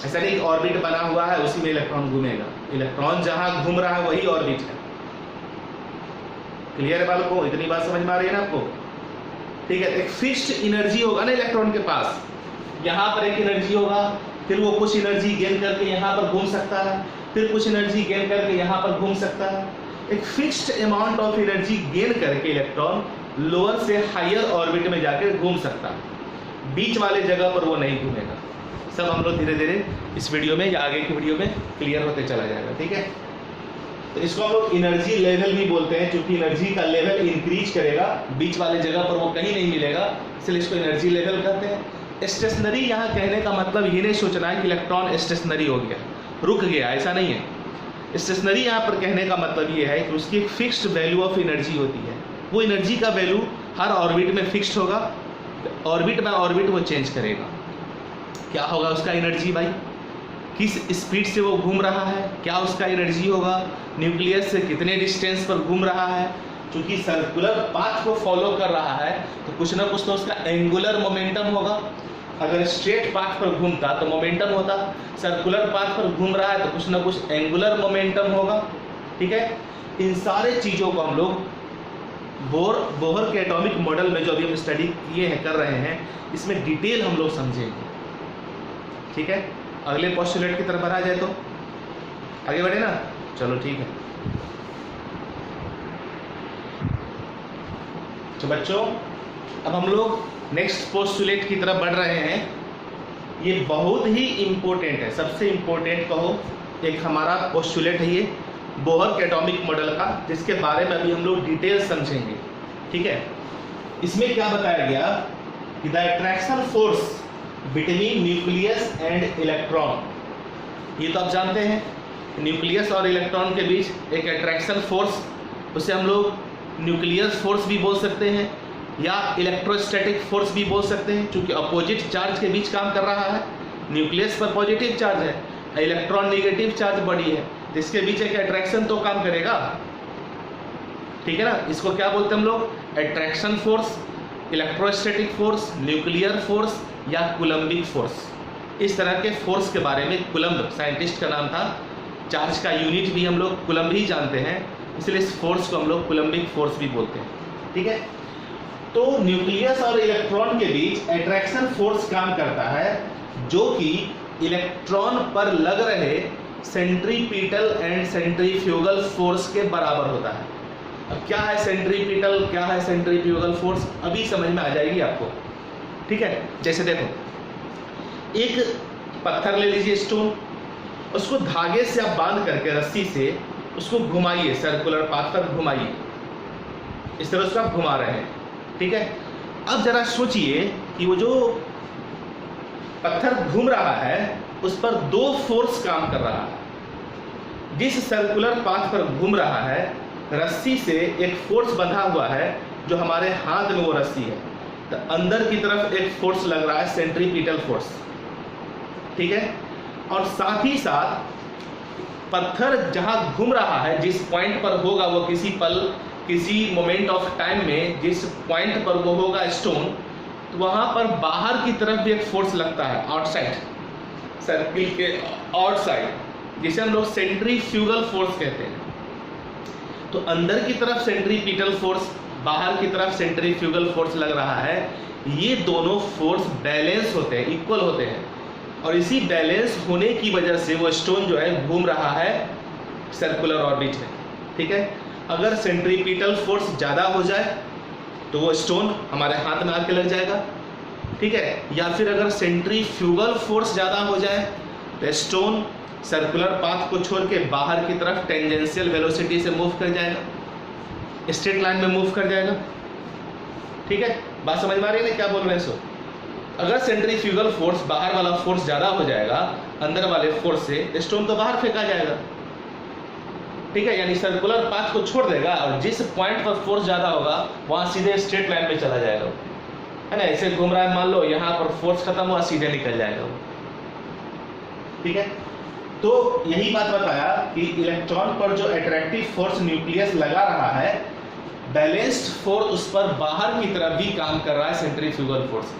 ऐसा नहीं कि ऑर्बिट बना हुआ है उसी में इलेक्ट्रॉन घूमेगा, इलेक्ट्रॉन जहां घूम रहा है वही ऑर्बिट है। क्लियर है बालकों? इतनी बात समझ में आ रही है ना आपको? ठीक है, एक फिक्स्ड एनर्जी होगा ना इलेक्ट्रॉन के पास, यहाँ पर एक एनर्जी होगा, फिर वो कुछ एनर्जी गेन करके यहाँ पर घूम सकता है, फिर कुछ एनर्जी गेन करके यहाँ पर घूम सकता है। एक fixed amount of energy gain करके इलेक्ट्रॉन लोअर से हायर ऑर्बिट में जाकर घूम सकता है, बीच वाले जगह पर वो नहीं घूमेगा। सब हम लोग धीरे धीरे इस वीडियो में या आगे की वीडियो में क्लियर होते चला जाएगा, ठीक है। तो इसको हम लोग एनर्जी लेवल भी बोलते हैं, क्योंकि एनर्जी का लेवल इंक्रीज करेगा, बीच वाले जगह पर वो कहीं नहीं मिलेगा, इसलिए इसको एनर्जी लेवल कहते हैं। स्टेशनरी यहाँ कहने का मतलब ये नहीं सोचना है कि इलेक्ट्रॉन स्टेशनरी हो गया, रुक गया, ऐसा नहीं है। स्टेशनरी यहाँ पर कहने का मतलब ये है कि उसकी एक फिक्स्ड वैल्यू ऑफ एनर्जी होती है, वो एनर्जी का वैल्यू हर ऑर्बिट में फिक्स्ड होगा, ऑर्बिट बाय ऑर्बिट वो चेंज करेगा। क्या होगा उसका एनर्जी भाई, किस स्पीड से वो घूम रहा है, क्या उसका एनर्जी होगा, न्यूक्लियस से कितने डिस्टेंस पर घूम रहा है। क्योंकि सर्कुलर पाथ को फॉलो कर रहा है तो कुछ ना कुछ तो उसका एंगुलर मोमेंटम होगा। अगर स्ट्रेट पाथ पर घूमता तो मोमेंटम होता, सर्कुलर पाथ पर घूम रहा है तो कुछ ना कुछ एंगुलर मोमेंटम होगा, ठीक है। इन सारे चीज़ों को हम लोग बोहर के एटॉमिक मॉडल में जो अभी हम स्टडी किए हैं, कर रहे हैं, इसमें डिटेल हम लोग समझेंगे, ठीक है। अगले पोस्टुलेट की तरफ बढ़ा जाए तो आगे बढ़े ना, चलो ठीक है। तो बच्चों अब हम लोग नेक्स्ट पोस्टुलेट की तरफ बढ़ रहे हैं। ये बहुत ही इंपॉर्टेंट है, सबसे इंपॉर्टेंट कहो एक हमारा पोस्टुलेट है ये बोहर के एटॉमिक मॉडल का, जिसके बारे में अभी हम लोग डिटेल समझेंगे, ठीक है। इसमें क्या बताया गया कि the attraction force between nucleus and electron, ये तो आप जानते हैं न्यूक्लियस और इलेक्ट्रॉन के बीच एक अट्रैक्शन फोर्स, उसे हम लोग न्यूक्लियस फोर्स भी बोल सकते हैं या इलेक्ट्रोस्टैटिक फोर्स भी बोल सकते हैं, क्योंकि अपोजिट चार्ज के बीच काम कर रहा है। न्यूक्लियस पर पॉजिटिव चार्ज है, इलेक्ट्रॉन नेगेटिव चार्ज बॉडी है, जिसके बीच एक अट्रैक्शन तो काम करेगा, ठीक है ना। इसको क्या बोलते हैं हम लोग, attraction force, electrostatic force, nuclear force या कूलम्बिक फोर्स। इस तरह के फोर्स के बारे में कूलम्ब साइंटिस्ट का नाम था, चार्ज का यूनिट भी हम लोग कूलम्ब ही जानते हैं, इसलिए इस फोर्स को हम लोग कूलम्बिक फोर्स भी बोलते हैं, ठीक है। तो न्यूक्लियस और इलेक्ट्रॉन के बीच अट्रैक्शन फोर्स काम करता है, जो कि इलेक्ट्रॉन पर लग रहे सेंट्रीपिटल एंड सेंट्रीफ्यूगल फोर्स के बराबर होता है। अब क्या है सेंट्रीपिटल, क्या है सेंट्रीफ्यूगल फोर्स, अभी समझ में आ जाएगी आपको, ठीक है। जैसे देखो, एक पत्थर ले लीजिए, स्टोन, उसको धागे से आप बांध करके रस्सी से उसको घुमाइए, सर्कुलर पाथ पर घुमाइए, इस तरह उसको आप घुमा रहे हैं, ठीक है। अब जरा सोचिए कि वो जो पत्थर घूम रहा है उस पर दो फोर्स काम कर रहा है। जिस सर्कुलर पाथ पर घूम रहा है रस्सी से एक फोर्स बंधा हुआ है, जो हमारे हाथ में वो रस्सी है, तो अंदर की तरफ एक फोर्स लग रहा है, सेंट्रीपिटल फोर्स, ठीक है। और साथ ही साथ पत्थर जहां घूम रहा है, जिस पॉइंट पर होगा वो किसी पल, किसी मोमेंट ऑफ टाइम में जिस पॉइंट पर वो होगा स्टोन, तो वहां पर बाहर की तरफ भी एक फोर्स लगता है, आउटसाइड, सर्किल के आउटसाइड, जिसे हम लोग सेंट्रीफ्यूगल फोर्स कहते हैं। तो अंदर की तरफ सेंट्रीपिटल फोर्स, बाहर की तरफ सेंट्रीफ्यूगल फोर्स लग रहा है। ये दोनों फोर्स बैलेंस होते हैं, इक्वल होते हैं, और इसी बैलेंस होने की वजह से वो स्टोन जो है घूम रहा है सर्कुलर ऑर्बिट में। ठीक है, अगर सेंट्रीपिटल फोर्स ज़्यादा हो जाए तो वो स्टोन हमारे हाथ में आके लग जाएगा। ठीक है, या फिर अगर सेंट्रीफ्यूगल फोर्स ज़्यादा हो जाए तो स्टोन सर्कुलर पाथ को छोड़ के बाहर की तरफ टेंजेंशियल वेलोसिटी से मूव कर जाएगा, स्ट्रेट लाइन में मूव कर जाएगा। ठीक है, बात समझ में आ रही है ना क्या बोल रहे हैं? सो अगर सेंट्रीफ्यूगल फोर्स, बाहर वाला फोर्स ज़्यादा हो जाएगा अंदर वाले फोर्स से, स्टोन तो बाहर फेंका जाएगा। ठीक है, यानी सर्कुलर पाथ को छोड़ देगा और जिस पॉइंट पर फोर्स ज़्यादा होगा वहाँ सीधे स्ट्रेट लाइन में चला जाएगा, है ना। ऐसे घूम रहा है, मान लो यहाँ पर फोर्स खत्म हुआ, सीधे निकल जाएगा वो। ठीक है, तो यही बात बताया कि इलेक्ट्रॉन पर जो अट्रैक्टिव फोर्स न्यूक्लियस लगा रहा है, बैलेंस्ड फोर्स उस पर बाहर की तरफ भी काम कर रहा है, सेंट्रीफ्यूगल फोर्स।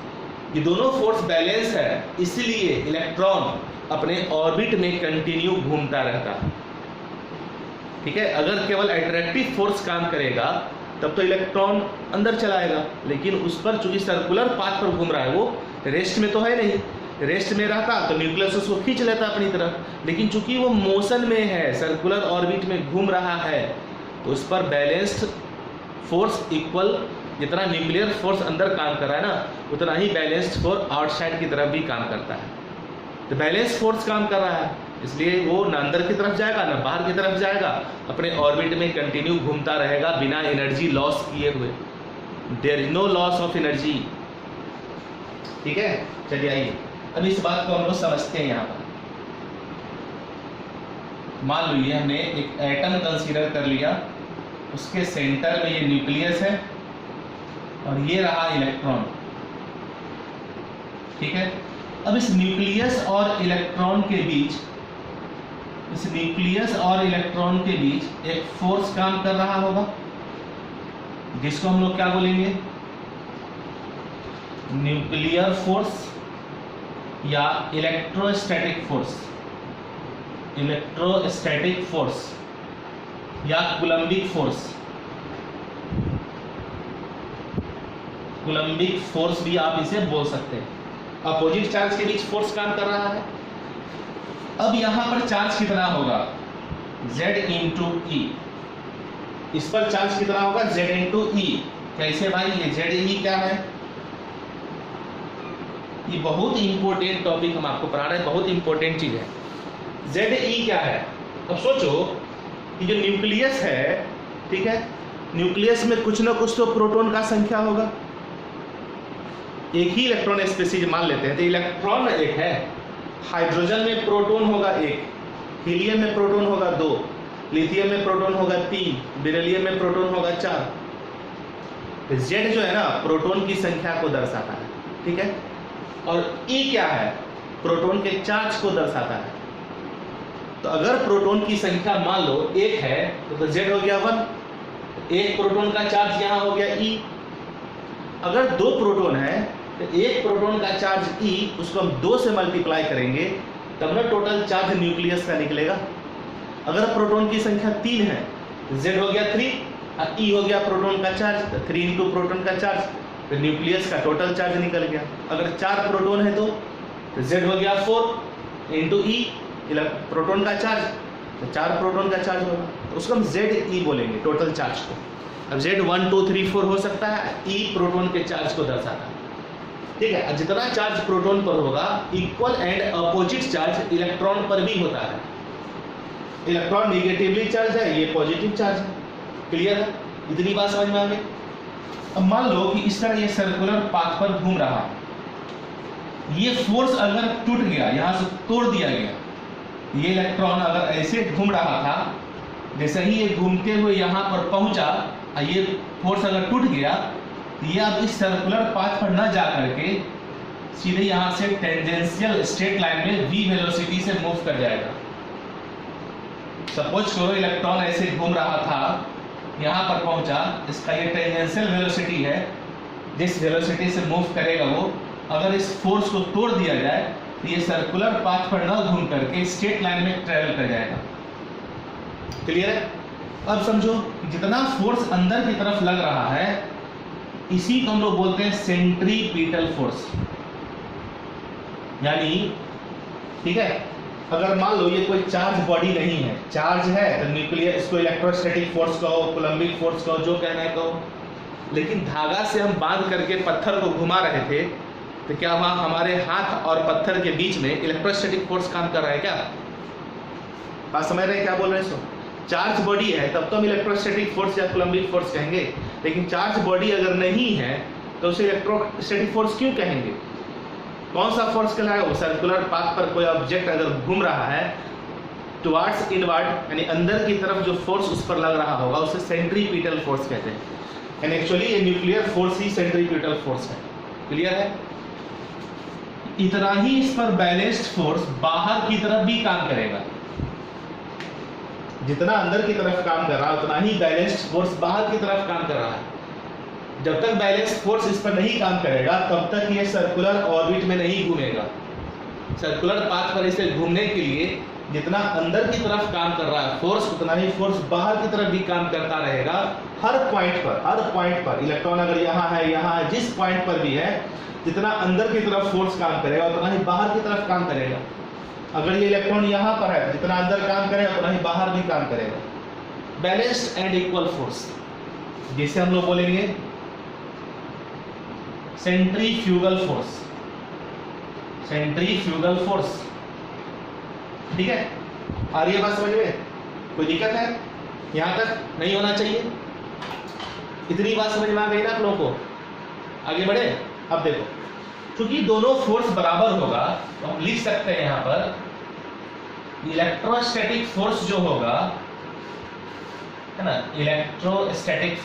ये दोनों फोर्स बैलेंस है, इसलिए इलेक्ट्रॉन अपने ऑर्बिट में कंटिन्यू घूमता रहता है। ठीक है, अगर केवल अट्रैक्टिव फोर्स काम करेगा तब तो इलेक्ट्रॉन अंदर चलाएगा, लेकिन उस पर चूंकि सर्कुलर पाथ पर घूम रहा है, वो रेस्ट में तो है नहीं। रेस्ट में रहता तो न्यूक्लियस उसको खींच लेता अपनी तरफ, लेकिन चूंकि वो मोशन में है, सर्कुलर ऑर्बिट में घूम रहा है, तो उस पर बैलेंस्ड फोर्स इक्वल, जितना न्यूक्लियर फोर्स अंदर काम कर रहा है ना, उतना ही बैलेंस्ड फोर्स आउटसाइड की तरफ भी काम करता है। तो बैलेंस फोर्स काम कर रहा है, इसलिए वो ना अंदर की तरफ जाएगा ना बाहर की तरफ जाएगा, अपने ऑर्बिट में कंटिन्यू घूमता रहेगा बिना एनर्जी लॉस किए हुए। There is no loss of energy. ठीक है, चलिए आइए अब इस बात को हम लोग समझते हैं। यहाँ पर मान लीजिए हमने एक एटम कंसीडर कर लिया, उसके सेंटर में ये न्यूक्लियस है और ये रहा इलेक्ट्रॉन। ठीक है, अब इस न्यूक्लियस और इलेक्ट्रॉन के बीच, इस न्यूक्लियस और इलेक्ट्रॉन के बीच एक फोर्स काम कर रहा होगा, जिसको हम लोग क्या बोलेंगे? न्यूक्लियर फोर्स या इलेक्ट्रोस्टैटिक फोर्स, इलेक्ट्रोस्टैटिक फोर्स या कूलम्बिक फोर्स। कूलम्बिक फोर्स भी आप इसे बोल सकते हैं। अपोजिट चार्ज के बीच फोर्स काम कर रहा है। अब यहां पर चार्ज कितना होगा? Z इंटू ई। इस पर चार्ज कितना होगा? Z इंटू ई। कैसे भाई? ये ZE क्या है? ये बहुत इंपॉर्टेंट टॉपिक हम आपको पढ़ा रहे हैं, बहुत इंपॉर्टेंट चीज है। ZE क्या है? अब सोचो कि जो न्यूक्लियस है, ठीक है, न्यूक्लियस में कुछ ना कुछ तो प्रोटॉन का संख्या होगा। एक ही इलेक्ट्रॉन स्पीशीज मान लेते हैं, तो इलेक्ट्रॉन एक है, हाइड्रोजन में प्रोटॉन होगा 1, हीलियम में प्रोटॉन होगा 2, लिथियम में प्रोटॉन होगा 3, बेरिलियम में प्रोटॉन होगा 4। तो Z जो है ना, प्रोटॉन की संख्या को दर्शाता है। ठीक है, और E क्या है? प्रोटॉन के चार्ज को दर्शाता है। तो अगर प्रोटॉन की संख्या मान लो 1 है तो Z हो गया 1, एक प्रोटॉन का चार्ज यहाँ हो गया E। अगर 2 प्रोटॉन है तो एक प्रोटॉन का चार्ज E, उसको हम 2 से मल्टीप्लाई करेंगे तब ना टोटल चार्ज न्यूक्लियस का निकलेगा। अगर प्रोटॉन की संख्या 3 है तो Z हो गया 3 और E हो गया प्रोटॉन का चार्ज, तो 3 इंटू प्रोटॉन का चार्ज, तो न्यूक्लियस का टोटल चार्ज निकल गया। अगर 4 प्रोटॉन है तो Z हो गया 4 इंटू E, प्रोटॉन का चार्ज, तो 4 प्रोटॉन का चार्ज होगा, तो उसको हम ZE बोलेंगे टोटल चार्ज को। अब Z 1 2 3 4 हो सकता है, E प्रोटॉन के चार्ज को दर्शाता है। ठीक है, जितना चार्ज प्रोटॉन पर होगा, equal and opposite charge electron पर भी होता है। इलेक्ट्रॉन निगेटिवली चार्ज है, ये पॉजिटिव चार्ज है। क्लियर है? इतनी बात समझ में आ गई। अब मान लो कि इस तरह ये सर्कुलर पाथ पर घूम रहा है, ये फोर्स अगर टूट गया, यहां से तोड़ दिया गया, ये इलेक्ट्रॉन अगर ऐसे घूम रहा था, जैसे ही ये घूमते हुए यहां पर पहुंचा, ये फोर्स अगर टूट गया, ये अब इस सर्कुलर पाथ पर न जा करके सीधे यहां से टेंजेंशियल स्ट्रेट लाइन में v वेलोसिटी से मूव कर जाएगा। सपोज करो इलेक्ट्रॉन ऐसे घूम रहा था, यहाँ पर पहुंचा, इसका ये टेंजेंशियल वेलोसिटी है, जिस वेलोसिटी से मूव करेगा वो, अगर इस फोर्स को तोड़ दिया जाए तो ये सर्कुलर पाथ पर न घूम करके स्ट्रेट लाइन में ट्रेवल कर जाएगा। क्लियर है? अब समझो जितना फोर्स अंदर की तरफ लग रहा है इसी को हम लोग बोलते हैं सेंट्रीपिटल फोर्स। यानी ठीक है, अगर मान लो ये कोई चार्ज बॉडी नहीं है, चार्ज है तो न्यूक्लियर, इसको इलेक्ट्रोस्टैटिक फोर्स कहो, कूलम्बिक फोर्स कहो, जो कहना है कहो, लेकिन धागा से हम बांध करके पत्थर को घुमा रहे थे तो क्या वहां हमारे हाथ और पत्थर के बीच में इलेक्ट्रोस्टैटिक फोर्स काम कर रहा है क्या? बात समझ रहे हैं क्या बोल रहे हैं? सो चार्ज बॉडी है तब तो हम इलेक्ट्रोस्टैटिक फोर्स या कूलम्बिक फोर्स कहेंगे, लेकिन चार्ज बॉडी अगर नहीं है तो उसे इलेक्ट्रोस्टैटिक फोर्स क्यों कहेंगे? कौन सा फोर्स कहलाएगा? वो सर्कुलर पाथ पर कोई ऑब्जेक्ट अगर घूम रहा है टुवर्ड्स इनवर्ड, यानी अंदर की तरफ जो फोर्स उस पर लग रहा होगा उसे सेंट्रीपिटल फोर्स कहते हैं। एंड एक्चुअली ये न्यूक्लियर फोर्स ही सेंट्रीपिटल फोर्स है। क्लियर है? इतना ही इस पर बैलेंस्ड फोर्स बाहर की तरफ भी काम करेगा। जितना अंदर की तरफ काम कर रहा है उतना ही बैलेंस्ड फोर्स बाहर की तरफ काम कर रहा है। जब तक बैलेंस्ड फोर्स इस पर नहीं काम करेगा तब तक ये सर्कुलर ऑर्बिट में नहीं घूमेगा। सर्कुलर पाथ पर इसे घूमने के लिए जितना अंदर की तरफ काम कर रहा है फोर्स, उतना ही फोर्स बाहर की तरफ भी काम करता रहेगा। हर पॉइंट पर इलेक्ट्रॉन अगर यहाँ है, जिस पॉइंट पर भी है, जितना अंदर की तरफ फोर्स काम करेगा उतना ही बाहर की तरफ काम करेगा। अगर ये इलेक्ट्रॉन यहाँ पर है, जितना अंदर काम करेगा उतना ही बाहर भी काम करेगा। बैलेंस्ड एंड इक्वल फोर्स, जिसे हम लोग बोलेंगे सेंट्रीफ्यूगल फोर्स। सेंट्रीफ्यूगल फोर्स, ठीक है? आ रही है बात समझ में? कोई दिक्कत है? यहां तक नहीं होना चाहिए। इतनी बात समझ में आ गई ना आप लोगों को? आगे बढ़े। अब देखो, क्योंकि दोनों फोर्स बराबर होगा तो हम लिख सकते हैं यहां पर इलेक्ट्रोस्टैटिक फोर्स जो होगा, है ना, इलेक्ट्रोस्टैटिक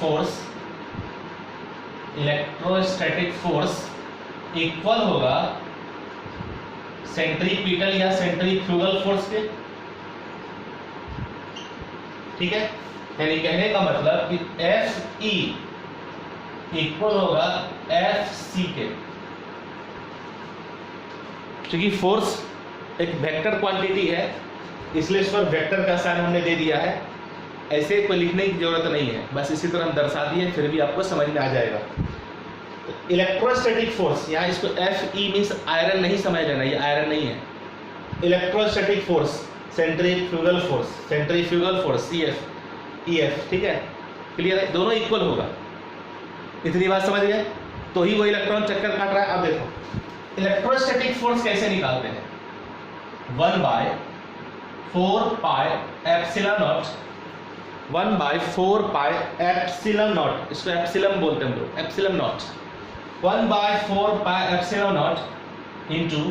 फोर्स इक्वल होगा सेंट्रीपिटल या सेंट्रीफ्यूगल फोर्स के। ठीक है? यानी कहने का मतलब कि Fe इक्वल होगा Fc के। क्योंकि फोर्स एक वेक्टर क्वांटिटी है इसलिए इस पर वेक्टर का साइन हमने दे दिया है। ऐसे कोई लिखने की जरूरत नहीं है, बस इसी तरह हम दर्शा दिए, फिर भी आपको समझ में आ जाएगा। तो इलेक्ट्रोस्टैटिक फोर्स, यहाँ इसको Fe मीन्स आयरन नहीं समझ लेना, ये आयरन नहीं है। Electrostatic force centrifugal force EF, ठीक है? क्लियर है? दोनों इक्वल होगा। इतनी बात समझ गए? तो ही वो इलेक्ट्रॉन चक्कर काट रहा है। अब देखो इलेक्ट्रोस्टैटिक फोर्स कैसे निकालते हैं? 1/4 pi epsilon naught, 1/4 pi epsilon naught, इसको एप्सिलम बोलते हैं हम लोग, epsilon naught. 1/4 pi epsilon naught into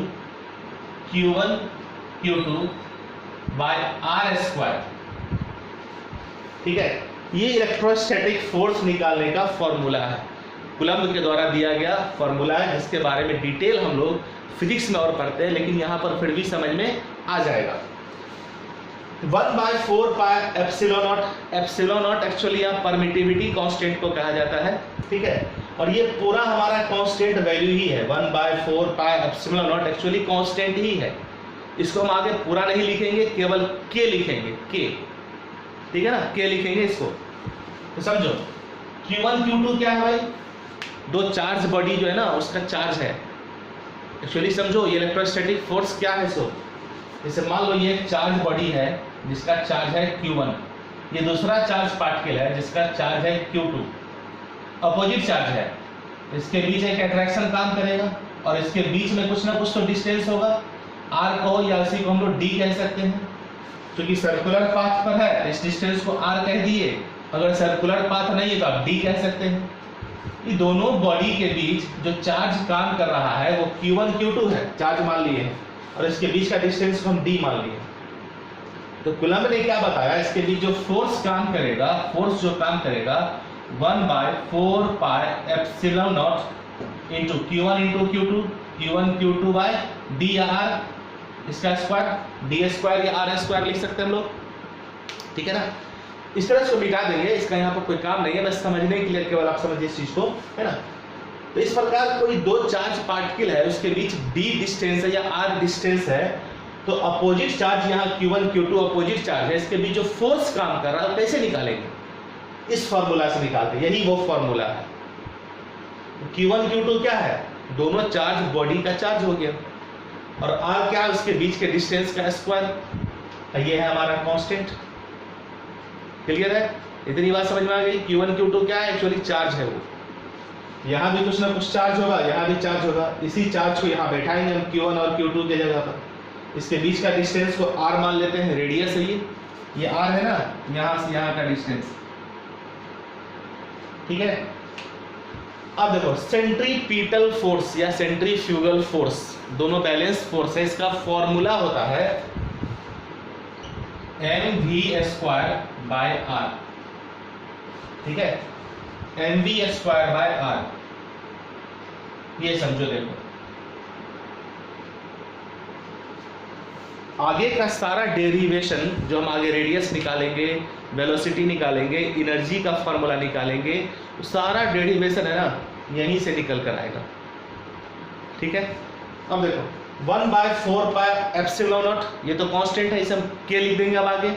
Q1 Q2 by R square. ठीक है? ये इलेक्ट्रोस्टैटिक फोर्स निकालने का फॉर्मूला है, कूलम्ब के द्वारा दिया गया फॉर्मूला है, जिसके बारे में डिटेल हम लोग फिजिक्स में और पढ़ते हैं, लेकिन यहाँ पर फिर भी समझ में आ जाएगा। 1/4 pi epsilon not, epsilon naught actually यहाँ परमिटिविटी कांस्टेंट को कहा जाता है। ठीक है? और ये पूरा हमारा कांस्टेंट वैल्यू ही है। 1/4 pi epsilon naught actually constant ही है। इसको हम आगे पूरा नहीं लिखेंगे, केवल के लिखेंगे, के। ठीक है ना? के लिखेंगे इसको। तो समझो Q1 Q2 क्या है भाई? दो चार्ज बॉडी जो है ना उसका चार्ज है। एक्चुअली समझो ये इलेक्ट्रोस्टैटिक फोर्स क्या है। सो जैसे मान लो ये चार्ज बॉडी है जिसका चार्ज है Q1, ये दूसरा चार्ज पार्टिकल है जिसका चार्ज है Q2, अपोजिट चार्ज है। इसके बीच एक अट्रैक्शन काम करेगा और इसके बीच में कुछ ना कुछ तो डिस्टेंस होगा, R को या इसी को हम लोग D कह सकते हैं। क्योंकि सर्कुलर पाथ पर है इस डिस्टेंस को R कह दिए, अगर सर्कुलर पाथ नहीं है तो आप D कह सकते हैं। ये दोनों बॉडी के बीच जो चार्ज काम कर रहा है वो Q1 Q2 है, चार्ज मान लिए, और इसके बीच का डिस्टेंस को हम D मान लिए। तो कूलम्ब ने क्या बताया, इसके बीच जो फोर्स काम करेगा, फोर्स जो काम करेगा 1/4 pi epsilon naught into Q1 into Q2, Q1 Q2 by D या R, इसका स्क्वायर, D स्क्वायर या R स्क्वायर लिख सकते हैं हम लोग। ठीक है ना। इस तरह इसको मिटा देंगे, इसका यहाँ पर कोई काम नहीं है, बस समझने के लिए केवल आप समझिए इस चीज को, है ना। तो इस प्रकार कोई दो चार्ज पार्टिकल है, उसके बीच d डिस्टेंस है या r डिस्टेंस है, तो अपोजिट चार्ज यहाँ Q1 Q2 अपोजिट चार्ज है, इसके बीच जो फोर्स काम कर रहा है कैसे निकालेंगे, इस फॉर्मूला से निकालते हैं, यही वो फॉर्मूला है। Q1 Q2 क्या है, दोनों चार्ज बॉडी का चार्ज हो गया, और r क्या है, उसके बीच के डिस्टेंस का स्क्वायर, ये है हमारा कांस्टेंट। क्लियर है, इतनी बात समझ में आ गई। Q1 Q2 क्या है, एक्चुअली चार्ज है वो, यहाँ भी कुछ ना कुछ चार्ज होगा, यहाँ भी चार्ज होगा, इसी चार्ज को यहाँ बैठाएंगे हम Q1 और Q2 के जगह पर। इसके बीच का डिस्टेंस को r मान लेते हैं, रेडियस है ये r है ना, यहाँ से यहाँ का डिस्टेंस, ठीक है। अब देखो सेंट्रीपिटल फोर्स या सेंट्रीफ्यूगल फोर्स दोनों बैलेंस फोर्स है, इसका फॉर्मूला होता है mv²/r, ठीक है, mv²/r, ये समझो। देखो आगे का सारा डेरिवेशन जो हम आगे रेडियस निकालेंगे, वेलोसिटी निकालेंगे, एनर्जी का फॉर्मूला निकालेंगे, सारा डेरिवेशन है ना यहीं से निकल कर आएगा, ठीक है। अब देखो 1/4πε0, ये तो कांस्टेंट है, इसे हम k लिख देंगे। अब आगे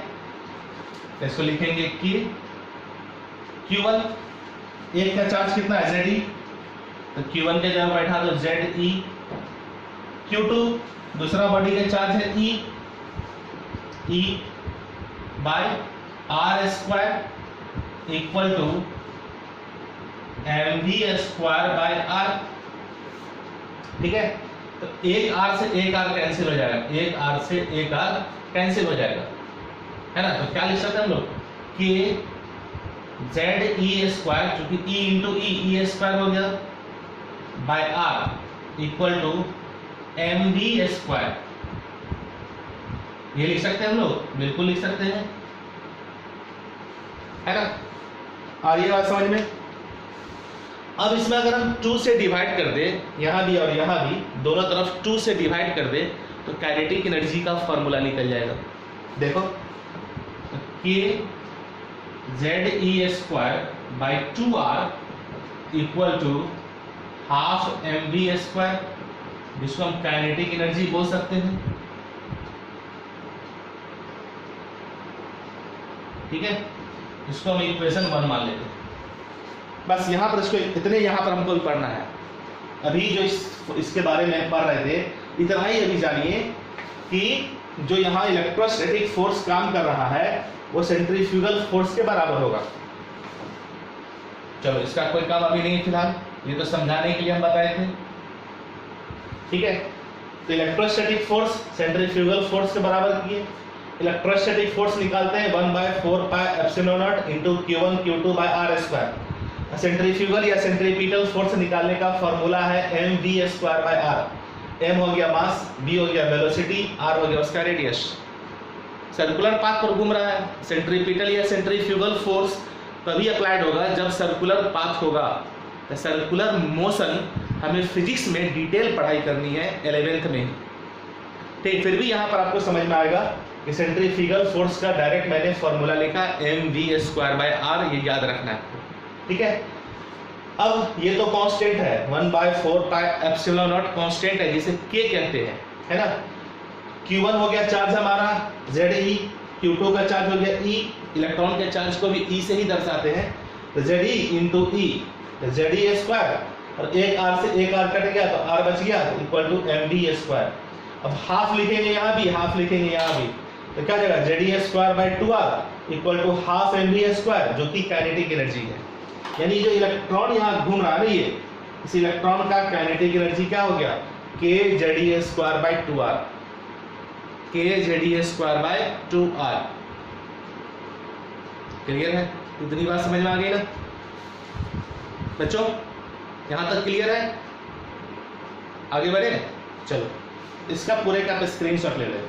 इसको लिखेंगे k, Q1 एक का चार्ज कितना है, Ze, तो Q1 के जगह बैठा दो Ze। Q2 दूसरा बॉडी का चार्ज है E/r² इक्वल टू mv²/r, ठीक है। तो एक r से एक r कैंसिल हो जाएगा, एक r से एक r कैंसिल हो जाएगा, है ना। तो क्या लिख सकते हैं हम लोग, कि Ze², चूंकि E इंटू E² हो गया, bye r equal to mv², ये लिख सकते हैं हम लोग, बिल्कुल लिख सकते हैं, है ना। आ रही है बात समझ में। अब इसमें अगर हम 2 से डिवाइड कर दे, यहां भी और यहां भी दोनों तरफ 2 से डिवाइड कर दे, तो काइनेटिक एनर्जी का फॉर्मूला निकल जाएगा। देखो कि Ze²/2r equal to half mv², जिसको हम काइनेटिक एनर्जी बोल सकते हैं, ठीक है। इसको हम इक्वेशन 1 मान लेते हैं। बस यहाँ पर इसको इतने यहाँ पर हमको भी पढ़ना है। अभी जो इसके बारे में पढ़ रहे थे, इतना ही अभी जानिए कि जो यहाँ इलेक्ट्रोस्टैटिक फोर्स काम कर रहा है वो सेंट्रीफ्यूगल फोर्स के बराबर होगा। चलो इसका कोई काम अभी नहीं फिलहाल, ये तो समझाने के लिए हम बताए थे, ठीक है। तो इलेक्ट्रोस्टैटिक फोर्स सेंट्रीफ्यूगल फोर्स के बराबर किए, इलेक्ट्रोस्टैटिक फोर्स निकालते हैं 1/4πε0 इंटू Q1 Q2/r²। सेंट्रीफ्यूगल या सेंट्रीपिटल फोर्स निकालने का फॉर्मूला है mv²/r। m हो गया मास, v हो गया वेलोसिटी, r हो गया उसका रेडियस। सर्कुलर पाथ पर घूम रहा है, सेंट्रीपिटल या सेंट्रीफ्यूगल फोर्स तभी अप्लाइड होगा जब सर्कुलर पाथ होगा। सर्कुलर मोशन हमें फिजिक्स में डिटेल पढ़ाई करनी है 11th में, ठीक। फिर भी यहाँ पर आपको समझ में आएगा कि सेंट्रीफ्यूगल फोर्स का डायरेक्ट मैंने फॉर्मूला लिखा mv²/r, ये याद रखना है, ठीक है। अब ये तो कांस्टेंट है, 1/4πε0 कांस्टेंट है जिसे k कहते हैं, है ना। Q1 हो गया चार्ज हमारा Ze, Q2 का चार्ज हो गया E, इलेक्ट्रॉन के चार्ज को भी E से ही दर्शाते हैं, तो Ze इंटू E, Ze², और एक r से एक r कट गया तो r बच गया, इक्वल टू mv²। अब हाफ लिखेंगे यहाँ भी, हाफ लिखेंगे यहाँ भी, तो क्या जाएगा Ze²/2r equal to half mv², जो कि काइनेटिक एनर्जी है। यानी जो इलेक्ट्रॉन यहाँ घूम रहा है ना, ये इस इलेक्ट्रॉन का काइनेटिक एनर्जी क्या हो गया, kZe²/2r, kZe²/2r। क्लियर है, इतनी बात समझ में आ गई ना बच्चों, यहां तक क्लियर है। आगे बढ़े, चलो इसका पूरे का स्क्रीनशॉट ले लें।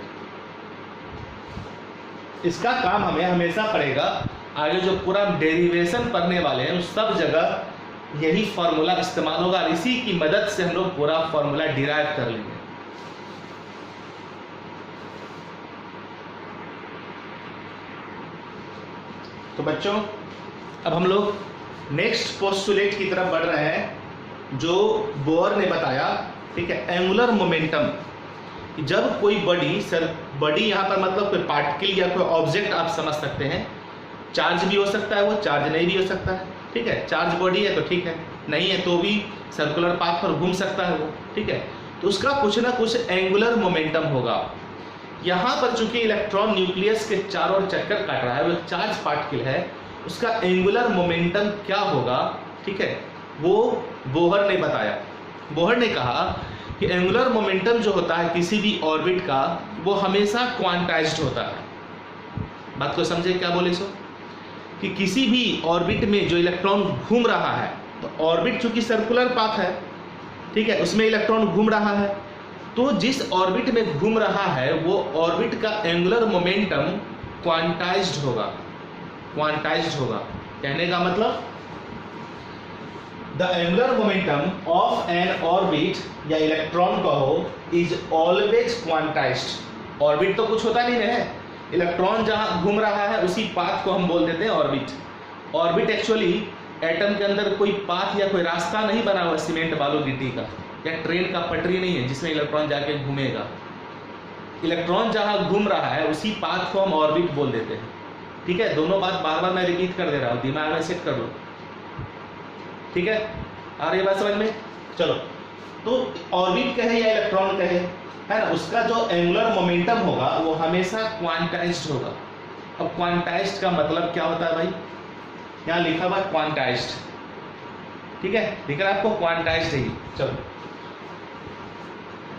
इसका काम हमें हमेशा पड़ेगा, आगे जो पूरा डेरिवेशन पढ़ने वाले हैं उस सब जगह यही फॉर्मूला इस्तेमाल होगा, और इसी की मदद से हम लोग पूरा फॉर्मूला डिराइव कर लेंगे। तो बच्चों अब हम लोग नेक्स्ट पोस्टुलेट की तरफ बढ़ रहे हैं जो बोर ने बताया, ठीक है। एंगुलर मोमेंटम, जब कोई बॉडी, सर बॉडी यहाँ पर मतलब कोई पार्टिकल या कोई ऑब्जेक्ट आप समझ सकते हैं, चार्ज भी हो सकता है, वो चार्ज नहीं भी हो सकता है, ठीक है। चार्ज बॉडी है तो ठीक है, नहीं है तो भी सर्कुलर पाथ पर घूम सकता है वो, ठीक है। तो उसका कुछ ना कुछ एंगुलर मोमेंटम होगा। यहाँ पर चूंकि इलेक्ट्रॉन न्यूक्लियस के चारों ओर चक्कर काट रहा है, वो चार्ज पार्टिकल है, उसका एंगुलर मोमेंटम क्या होगा, ठीक है, वो बोहर ने बताया। बोहर ने कहा कि एंगुलर मोमेंटम जो होता है किसी भी ऑर्बिट का, वो हमेशा क्वांटाइज्ड होता है। बात को समझे क्या बोले सो, कि किसी भी ऑर्बिट में जो इलेक्ट्रॉन घूम रहा है, तो ऑर्बिट चूंकि सर्कुलर पाथ है, ठीक है, उसमें इलेक्ट्रॉन घूम रहा है, तो जिस ऑर्बिट में घूम रहा है वो ऑर्बिट का एंगुलर मोमेंटम क्वांटाइज्ड होगा। क्वांटाइज्ड होगा कहने का मतलब the angular momentum of N orbit या इलेक्ट्रॉन कहो इज ऑलवेज क्वांटाइज्ड। ऑर्बिट तो कुछ होता नहीं है, इलेक्ट्रॉन जहां घूम रहा है उसी पाथ को हम बोल देते हैं ऑर्बिट। ऑर्बिट एक्चुअली एटम के अंदर कोई पाथ या कोई रास्ता नहीं बना हुआ सीमेंट बालू गिट्टी का, या ट्रेन का पटरी नहीं है जिसमें इलेक्ट्रॉन जाके घूमेगा। इलेक्ट्रॉन जहां घूम रहा है उसी पाथ को हम ऑर्बिट बोल देते हैं, ठीक है। दोनों बात बार बार मैं रिपीट कर दे रहा हूँ, दिमाग में सेट कर लो, ठीक है। आ रही बात समझ में? चलो, तो ऑर्बिट कहे या इलेक्ट्रॉन कहे, है ना, उसका जो एंगुलर मोमेंटम होगा वो हमेशा क्वांटाइज्ड होगा। अब क्वांटाइज्ड का मतलब क्या होता है भाई? यहाँ लिखा हुआ क्वांटाइज्ड, ठीक है, लिख रहा है आपको क्वांटाइज्ड है। चलो,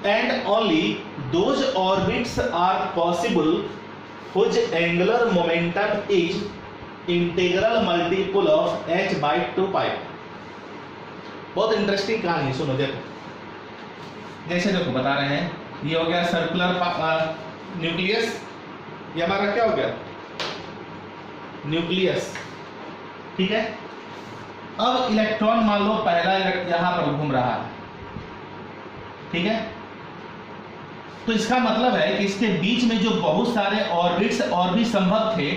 and only those orbits are possible whose angular momentum is integral multiple of h by 2 pi। बहुत इंटरेस्टिंग कहानी है, सुनो देखो। जैसे देखो बता रहे हैं, ये हो गया सर्कुलर न्यूक्लियस, ये हमारा क्या हो गया? न्यूक्लियस, ठीक है। अब इलेक्ट्रॉन मान लो पहला यहां पर घूम रहा है, ठीक है। तो इसका मतलब है कि इसके बीच में जो बहुत सारे ऑर्बिट्स और भी संभव थे,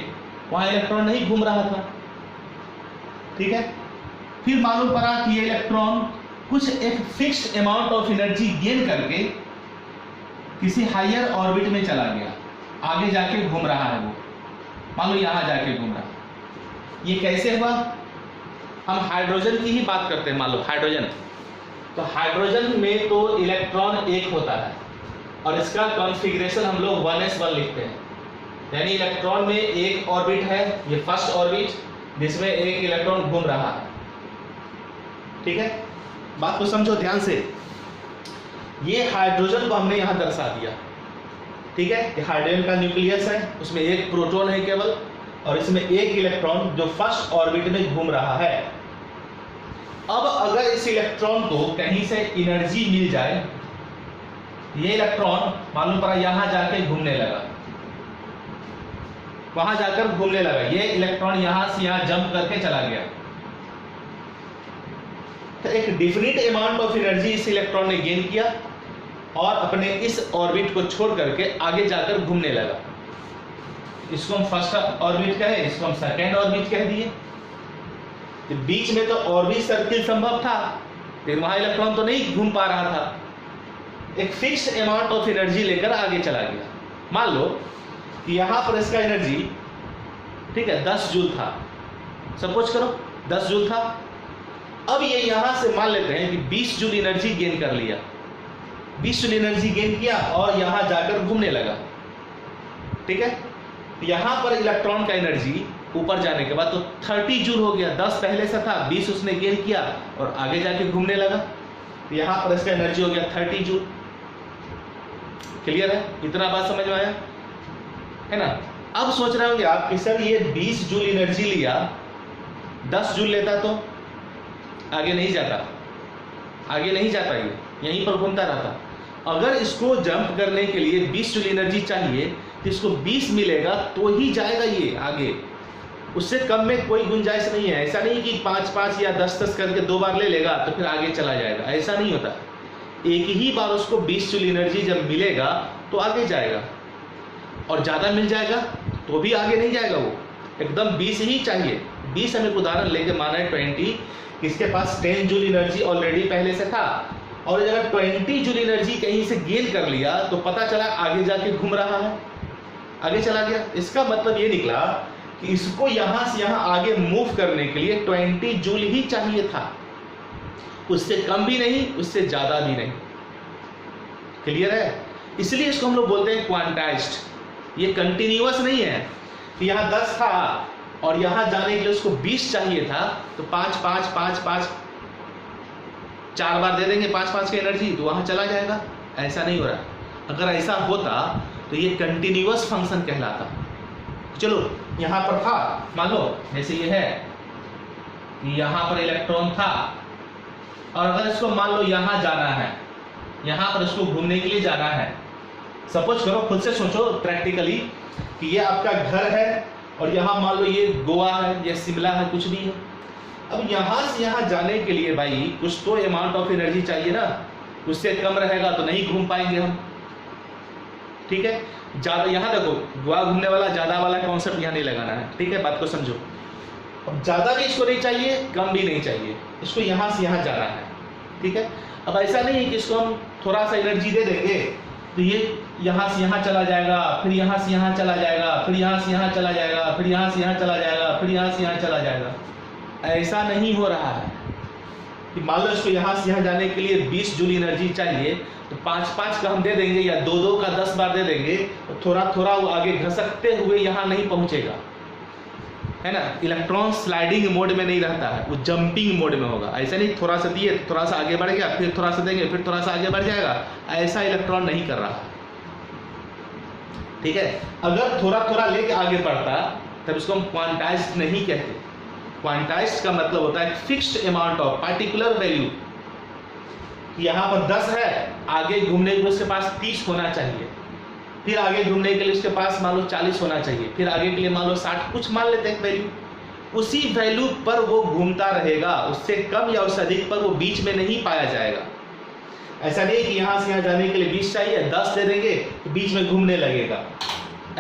वहां इलेक्ट्रॉन नहीं घूम रहा था, ठीक है। फिर मालूम पड़ा कि ये इलेक्ट्रॉन कुछ एक fixed amount of energy gain करके किसी हायर ऑर्बिट में चला गया, आगे जाके घूम रहा है वो, मान लो यहां जाके घूम रहा है। ये कैसे हुआ? हम हाइड्रोजन की ही बात करते हैं, मान लो हाइड्रोजन, तो हाइड्रोजन में तो इलेक्ट्रॉन एक होता है और इसका कॉन्फ़िगरेशन हम लोग 1s1 लिखते हैं, यानी इलेक्ट्रॉन में एक ऑर्बिट है, ये फर्स्ट ऑर्बिट जिसमें एक इलेक्ट्रॉन घूम रहा है, ठीक है। बात को समझो ध्यान से, ये हाइड्रोजन को हमने यहां दर्शा दिया, ठीक है। ये हाइड्रोजन का न्यूक्लियस है, उसमें एक प्रोटॉन है केवल, और इसमें एक इलेक्ट्रॉन जो फर्स्ट ऑर्बिट में घूम रहा है। अब अगर इस इलेक्ट्रॉन को कहीं से एनर्जी मिल जाए, ये इलेक्ट्रॉन मालूम पड़ा यहां जाके घूमने लगा, वहां जाकर घूमने लगा, ये इलेक्ट्रॉन यहां से यहां जंप करके चला गया, तो एक डिफिनिट अमाउंट ऑफ एनर्जी इस इलेक्ट्रॉन ने गेन किया और अपने इस ऑर्बिट को छोड़ करके आगे जाकर घूमने लगा। इसको हम फर्स्ट ऑर्बिट कहे, इसको हम सेकेंड ऑर्बिट कह दिए। बीच में तो और भी सर्किल संभव था, लेकिन वहां इलेक्ट्रॉन तो नहीं घूम पा रहा था, एक फिक्स्ड अमाउंट ऑफ एनर्जी लेकर आगे चला गया। मान लो कि यहां पर इसका एनर्जी, ठीक है, 10 जूल था, सपोज करो 10 जूल था। अब ये यहां से मान लेते हैं कि 20 जूल एनर्जी गेन कर लिया, 20 जूल एनर्जी गेन किया और यहां जाकर घूमने लगा, ठीक है। यहां पर इलेक्ट्रॉन का एनर्जी ऊपर जाने के बाद तो 30 जूल हो गया, 10 पहले से था, 20 उसने गेन किया और आगे जाके घूमने लगा, यहां पर इसका एनर्जी हो गया 30 जूल। क्लियर है? इतना बात समझ में आया है ना? अब सोच रहे होंगे आप कि सर ये 20 जूल एनर्जी लिया, 10 जूल लेता तो आगे नहीं जाता, आगे नहीं जाता, ये यहीं पर घूमता रहता। अगर इसको जंप करने के लिए 20 जूल एनर्जी चाहिए तो इसको 20 मिलेगा तो ही जाएगा ये आगे, उससे कम में कोई गुंजाइश नहीं है। ऐसा नहीं कि 5-5 या 10-10 करके 2 बार ले लेगा तो फिर आगे चला जाएगा, ऐसा नहीं होता। एक ही बार उसको 20 जूल एनर्जी जब मिलेगा तो आगे जाएगा, और ज़्यादा मिल जाएगा तो भी आगे नहीं जाएगा वो, एकदम 20 ही चाहिए। 20 हम एक उदाहरण लेके माना है 20, इसके पास 10 जूल एनर्जी ऑलरेडी पहले से था, और अगर 20 जूल एनर्जी कहीं से गेन कर लिया तो पता चला आगे जाके घूम रहा है, आगे चला गया। इसका मतलब ये निकला कि इसको यहां से यहां आगे मूव करने के लिए 20 जूल ही चाहिए था, उससे कम भी नहीं, उससे ज्यादा भी नहीं। क्लियर है? इसलिए इसको हम लोग बोलते हैं क्वांटाइज्ड। ये कंटिन्यूअस नहीं है कि यहाँ 10 था और यहाँ जाने के लिए उसको 20 चाहिए था, तो 5 5 5 5 4 बार दे देंगे 5 5 की एनर्जी, तो वहाँ चला जाएगा। ऐसा नहीं हो रहा। अगर ऐसा होता तो ये कंटिन्यूअस फंक्शन कहलाता। चलो यहाँ पर था, मान लो जैसे ये है कि यहाँ पर इलेक्ट्रॉन था, और अगर इसको मान लो यहाँ जाना है, यहाँ पर इसको घूमने के लिए जाना है। सपोज करो, खुद से सोचो प्रैक्टिकली कि ये आपका घर है और यहाँ मान लो ये गोवा है या शिमला है, कुछ भी है। अब यहाँ से यहाँ जाने के लिए भाई कुछ तो अमाउंट ऑफ एनर्जी चाहिए ना, उससे कम रहेगा तो नहीं घूम पाएंगे हम। ठीक है, ज्यादा यहाँ देखो गोवा घूमने वाला ज्यादा वाला कॉन्सेप्ट यहाँ नहीं लगाना है। ठीक है, बात को समझो। अब ज्यादा भी इसको नहीं चाहिए, कम भी नहीं चाहिए, इसको यहाँ से यहाँ जाना है। ठीक है, अब ऐसा नहीं है कि इसको हम थोड़ा सा एनर्जी दे देंगे तो ये यहाँ से यहाँ चला जाएगा, फिर यहाँ से यहाँ चला जाएगा, फिर यहाँ से यहाँ चला जाएगा, फिर यहाँ से यहाँ चला जाएगा, फिर यहाँ से यहाँ चला जाएगा। ऐसा नहीं हो रहा है कि मान लो इसको यहाँ से यहाँ जाने के लिए 20 जूल एनर्जी चाहिए, तो 5 5 का हम दे देंगे या 2 2 का 10 बार दे देंगे, तो थोड़ा थोड़ा वो आगे घसकते हुए यहाँ नहीं पहुँचेगा, है ना। इलेक्ट्रॉन स्लाइडिंग मोड में नहीं रहता है, वो जंपिंग मोड में होगा। ऐसा नहीं थोड़ा सा दिए थोड़ा सा आगे बढ़ गया, फिर थोड़ा सा देंगे फिर थोड़ा सा आगे बढ़ जाएगा, ऐसा इलेक्ट्रॉन नहीं कर रहा। ठीक है, अगर थोड़ा थोड़ा लेके आगे बढ़ता तब इसको हम क्वांटाइज्ड नहीं कहते। क्वांटाइज्ड का मतलब होता है fixed amount of particular value. यहाँ पर 10 है, आगे घूमने के लिए उसके पास 30 होना चाहिए, फिर आगे घूमने के लिए उसके पास मान लो 40 होना चाहिए, फिर आगे के लिए मान लो 60, कुछ मान लेते हैं वैल्यू। उसी वैल्यू पर वो घूमता रहेगा, उससे कम या उससे अधिक पर वो बीच में नहीं पाया जाएगा। ऐसा नहीं कि यहाँ से यहाँ जाने के लिए 20 चाहिए, 10 दे देंगे तो बीच में घूमने लगेगा,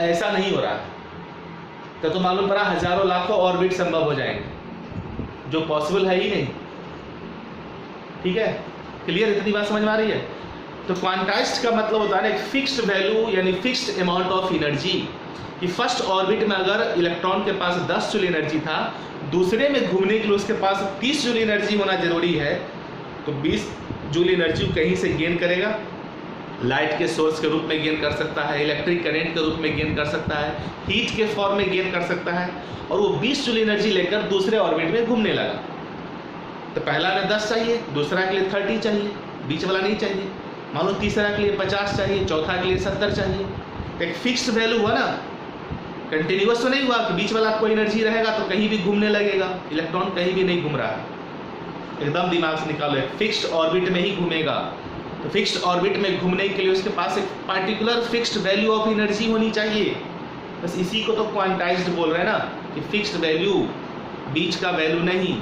ऐसा नहीं हो रहा है। तो मालूम पड़ा हजारों लाखों ऑर्बिट संभव हो जाएंगे, जो पॉसिबल है ही नहीं। ठीक है, क्लियर? इतनी बात समझ में आ रही है? तो क्वांटाइज्ड का मतलब होता है एक फिक्स्ड वैल्यू यानी फिक्स्ड अमाउंट ऑफ एनर्जी। कि फर्स्ट ऑर्बिट में अगर इलेक्ट्रॉन के पास 10 जूल एनर्जी था, दूसरे में घूमने के लिए उसके पास 30 जूल एनर्जी होना जरूरी है, तो 20 जूल एनर्जी कहीं से गेन करेगा। लाइट के सोर्स के रूप में गेन कर सकता है, इलेक्ट्रिक करंट के रूप में गेन कर सकता है, हीट के फॉर्म में गेन कर सकता है, और वो 20 जूल एनर्जी लेकर दूसरे ऑर्बिट में घूमने लगा। तो पहला में 10 चाहिए, दूसरा के लिए 30 चाहिए, बीच वाला नहीं चाहिए। मान लो तीसरा के लिए 50 चाहिए, चौथा के लिए 70 चाहिए। एक फिक्स्ड वैल्यू हुआ ना, कंटिन्यूअस तो नहीं हुआ कि बीच वाला कोई एनर्जी रहेगा तो कहीं भी घूमने लगेगा। इलेक्ट्रॉन कहीं भी नहीं घूम रहा है, एकदम दिमाग से निकालो, एक फिक्स्ड ऑर्बिट में ही घूमेगा। तो फिक्स्ड ऑर्बिट में घूमने के लिए उसके पास एक particular fixed value of energy होनी चाहिए। बस इसी को तो क्वांटाइज्ड बोल रहे हैं ना, कि फिक्स्ड वैल्यू, बीच का वैल्यू नहीं।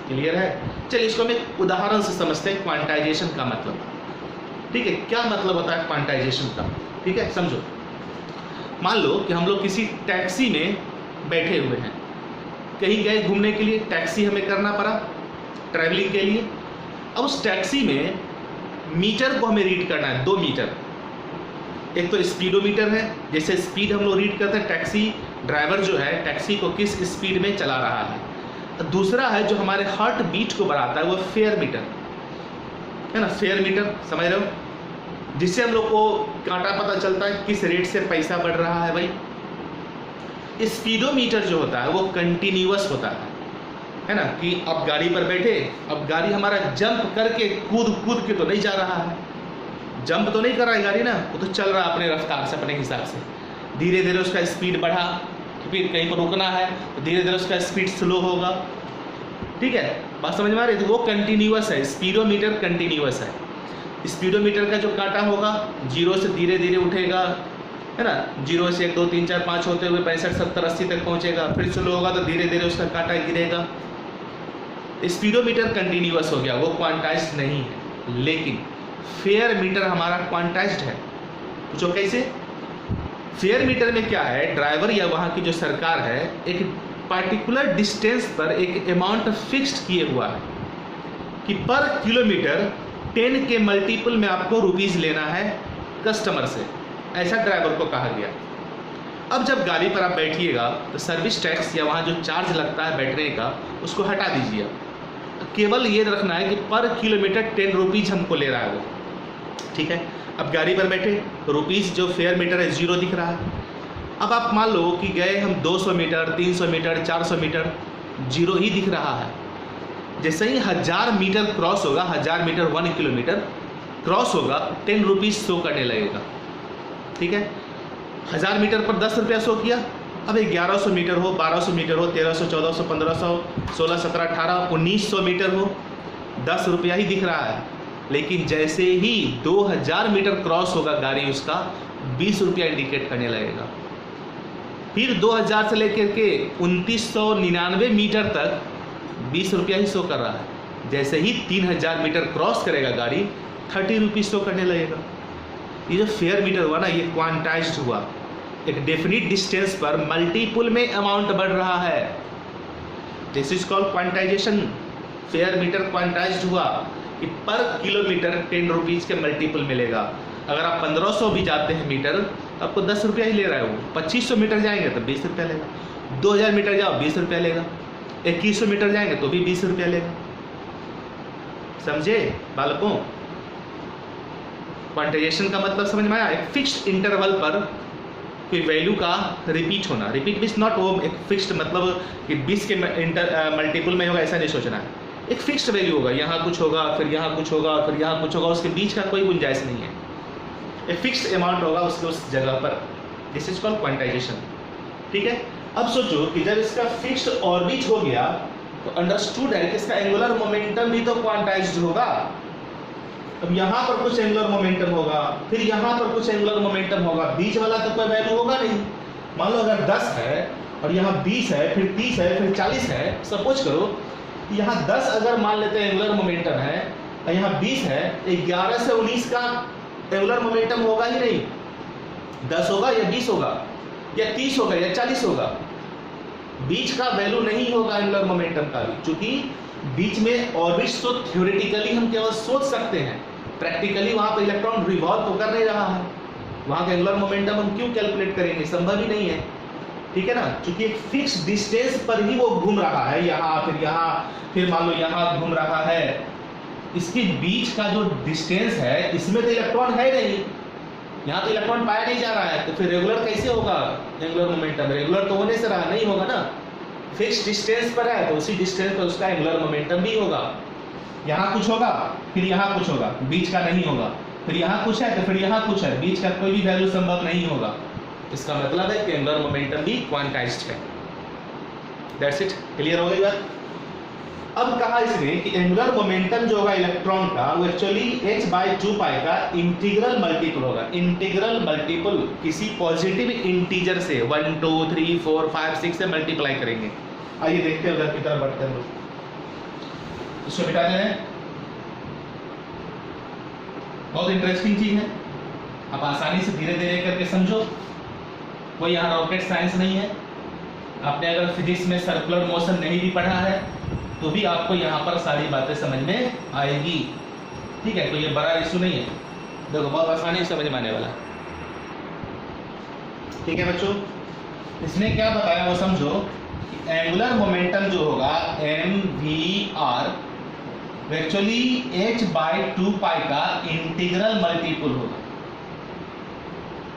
क्लियर है? चलिए इसको हम एक उदाहरण से समझते हैं क्वांटाइजेशन का मतलब। ठीक है, क्या मतलब होता है क्वांटाइजेशन का? ठीक है, समझो। मान लो कि हम लोग किसी टैक्सी में बैठे हुए हैं, कहीं गए घूमने के लिए, टैक्सी हमें करना पड़ा ट्रैवलिंग के लिए। अब उस टैक्सी में मीटर को हमें रीड करना है, 2 मीटर। एक तो स्पीडोमीटर है, जैसे स्पीड हम लोग रीड करते हैं, टैक्सी ड्राइवर जो है टैक्सी को किस स्पीड में चला रहा है। दूसरा है जो हमारे हार्ट बीट को बढ़ाता है, वो फेयर मीटर है ना, फेयर मीटर समझ रहे हो, जिससे हम लोग को कांटा पता चलता है किस रेट से पैसा बढ़ रहा है भाई। स्पीडोमीटर जो होता है वो कंटिन्यूअस होता है ना, कि अब गाड़ी पर बैठे, अब गाड़ी हमारा जंप करके कूद के तो नहीं जा रहा है, जंप तो नहीं कर रहा है गाड़ी ना, वो तो चल रहा है अपने रफ्तार से, अपने हिसाब से। धीरे धीरे उसका स्पीड बढ़ा, फिर कहीं पर रुकना है तो धीरे धीरे उसका स्पीड स्लो होगा। ठीक है, बात समझ में आ रही है? तो वो कंटिन्यूअस है, स्पीडोमीटर कंटिन्यूअस है। स्पीडोमीटर का जो कांटा होगा 0 से धीरे धीरे उठेगा, है ना, 0 से 1 2 3 4 5 होते हुए 65 70 80 तक पहुंचेगा, फिर स्लो होगा तो धीरे धीरे उसका कांटा गिरेगा। स्पीडोमीटर कंटिन्यूअस हो गया, वो क्वांटाइज्ड नहीं है। लेकिन फेयर मीटर हमारा क्वांटाइज्ड है। पूछो कैसे? फेयर मीटर में क्या है, ड्राइवर या वहाँ की जो सरकार है एक पार्टिकुलर डिस्टेंस पर एक अमाउंट फिक्स्ड किए हुआ है कि पर किलोमीटर 10 के मल्टीपल में आपको रुपीज़ लेना है कस्टमर से, ऐसा ड्राइवर को कहा गया। अब जब गाड़ी पर आप बैठिएगा तो सर्विस टैक्स या वहाँ जो चार्ज लगता है बैठने का उसको हटा दीजिए, केवल ये रखना है कि पर किलोमीटर 10 रुपीज़ हमको ले रहा है वो, ठीक है। अब गाड़ी पर बैठे तो रुपीज़ जो फेयर मीटर है 0 दिख रहा है। अब आप मान लो कि गए हम 200 मीटर 300 मीटर 400 मीटर, 0 ही दिख रहा है। जैसे ही 1000 मीटर क्रॉस होगा, 1000 मीटर 1 किलोमीटर क्रॉस होगा, 10 रुपीज़ शो करने लगेगा, ठीक है। 1000 मीटर पर 10 रुपया शो किया। अब 1100 मीटर हो, 1200 मीटर हो, 1300, 1400, 1500, 16, 17, 18, 1900 मीटर हो, 10 रुपया ही दिख रहा है। लेकिन जैसे ही 2000 मीटर क्रॉस होगा गाड़ी, उसका 20 रुपया इंडिकेट करने लगेगा। फिर 2000 से लेकर के 2999 मीटर तक 20 रुपया ही शो कर रहा है। जैसे ही 3000 मीटर क्रॉस करेगा गाड़ी, 30 रुपीज़ शो करने लगेगा। ये जो फेयर मीटर हुआ ना, ये क्वांटाइज्ड हुआ, एक डेफिनिट डिस्टेंस पर मल्टीपल में अमाउंट बढ़ रहा है। This is called quantization. फेयर मीटर क्वांटाइज्ड हुआ कि पर किलोमीटर 10 रुपीज़ के मल्टीपल मिलेगा। अगर आप 1500 भी जाते हैं मीटर तो आपको 10 रुपया ही ले रहा है वो। 2500 मीटर जाएंगे तो 20 रुपया लेगा। 2000 मीटर जाओ 20 रुपया लेगा। 2100 मीटर जाएंगे तो भी 20 रुपया लेगा। समझे बालकों? क्वांटाइजेशन का मतलब समझ में आया? एक फिक्स्ड इंटरवल पर कोई वैल्यू का रिपीट होना। रिपीट मीन्स नॉट वो एक फिक्स्ड मतलब कि 20 के मल्टीपल में होगा, ऐसा नहीं सोचना है। एक फिक्स्ड वैल्यू होगा, यहाँ कुछ होगा, फिर यहाँ कुछ होगा, फिर यहाँ कुछ होगा, उसके बीच का कोई गुंजाइश नहीं है। एक फिक्स्ड अमाउंट होगा उसके उस जगह पर। दिस इज कॉल्ड क्वांटाइजेशन, ठीक है। अब सोचो कि जब इसका फिक्स्ड ऑर्बिट हो गया तो अंडरस्टूड है कि इसका एंगुलर मोमेंटम भी तो क्वांटाइज्ड होगा। अब यहाँ पर कुछ एंगुलर मोमेंटम होगा, फिर यहाँ पर कुछ एंगुलर मोमेंटम होगा, बीच वाला तो कोई वैल्यू होगा नहीं। मान लो अगर 10 है और यहाँ 20 है, फिर 30 है, फिर 40 है। सपोज करो यहाँ 10 अगर मान लेते हैं एंगुलर मोमेंटम है और यहाँ 20 है, 11 से 19 का एंगुलर मोमेंटम होगा ही नहीं। 10 होगा या 20 होगा या 30 होगा या 40 होगा, बीच का वैल्यू नहीं होगा एंगुलर मोमेंटम का भी। चूंकि बीच में ऑर्बिट्स तो थ्योरेटिकली हम केवल सोच सकते हैं, प्रैक्टिकली वहां पर इलेक्ट्रॉन रिवॉल्व तो कर नहीं रहा है। वहां का एंगुलर मोमेंटम हम क्यों कैलकुलेट करेंगे, संभव ही नहीं है, ठीक है ना। क्योंकि एक फिक्स डिस्टेंस पर ही वो घूम रहा है, यहाँ फिर मान लो यहाँ घूम रहा है। इसके बीच का जो डिस्टेंस है इसमें तो इलेक्ट्रॉन है नहीं, यहाँ तो इलेक्ट्रॉन पाया नहीं जा रहा है, तो फिर रेगुलर कैसे होगा एंगुलर मोमेंटम? रेगुलर तो होने से रहा नहीं होगा ना। फिक्स डिस्टेंस पर है तो उसी डिस्टेंस पर उसका एंगुलर मोमेंटम भी होगा। यहाँ कुछ होगा, फिर यहाँ कुछ होगा, बीच का नहीं होगा, फिर यहाँ कुछ है तो फिर यहाँ कुछ है, बीच का कोई भी वैल्यू संभव नहीं होगा। इसका मतलब है कि एंगुलर मोमेंटम भी क्वांटाइज्ड है। दैट्स इट, क्लियर हो गई बात? अब कहा इसने कि एंगुलर मोमेंटम जो होगा इलेक्ट्रॉन का वो एक्चुअली h/2 पाई का इंटीग्रल मल्टीपल होगा। इंटीग्रल मल्टीपल किसी पॉजिटिव इंटीजर से 1 2 3 4 5 6 से मल्टीप्लाई करेंगे। आइए देखते हैं उधर की तरफ बढ़ते हैं। इसको मिटा दें, बहुत इंटरेस्टिंग चीज है, आप आसानी से धीरे धीरे करके समझो। कोई यहाँ रॉकेट साइंस नहीं है। आपने अगर फिजिक्स में सर्कुलर मोशन नहीं भी पढ़ा है तो भी आपको यहाँ पर सारी बातें समझ में आएगी, ठीक है। तो ये बड़ा इशू नहीं है, देखो बहुत आसानी से समझ में आने वाला है, ठीक है बच्चों। इसने क्या बताया वो समझो कि एंगुलर मोमेंटम जो होगा mvr एक्चुअली h/2 पाई का इंटीग्रल मल्टीपल होगा।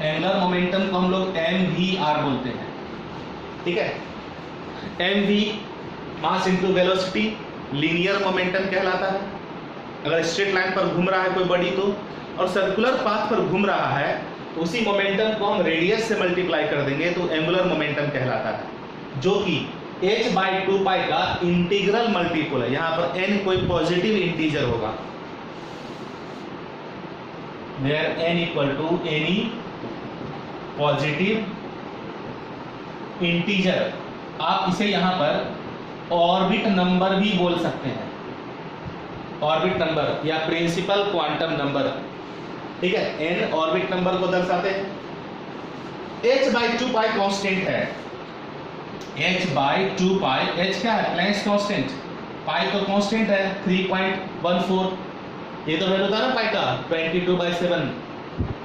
एंगुलर मोमेंटम को हम लोग mvr बोलते हैं, ठीक है। mv mass into velocity, linear momentum कहलाता है। अगर स्ट्रेट लाइन पर घूम रहा है कोई बॉडी तो, और सर्कुलर पाथ पर घूम रहा है तो उसी मोमेंटम को हम रेडियस से मल्टीप्लाई कर देंगे तो एंगुलर मोमेंटम कहलाता है, जो कि h/2 पाई का इंटीग्रल मल्टीपल है। यहाँ पर n कोई पॉजिटिव इंटीजर होगा, where n equal to any positive integer. आप इसे यहाँ पर ऑर्बिट नंबर भी बोल सकते हैं, ऑर्बिट नंबर या प्रिंसिपल क्वांटम नंबर, ठीक है। n ऑर्बिट नंबर को दर्शाते हैं। h बाई 2 पाई कांस्टेंट है, h बाई 2 पाई, h क्या है प्लैंक्स कांस्टेंट, पाई तो कांस्टेंट है 3.14, ये तो वैल्यू था ना पाई का 22/7,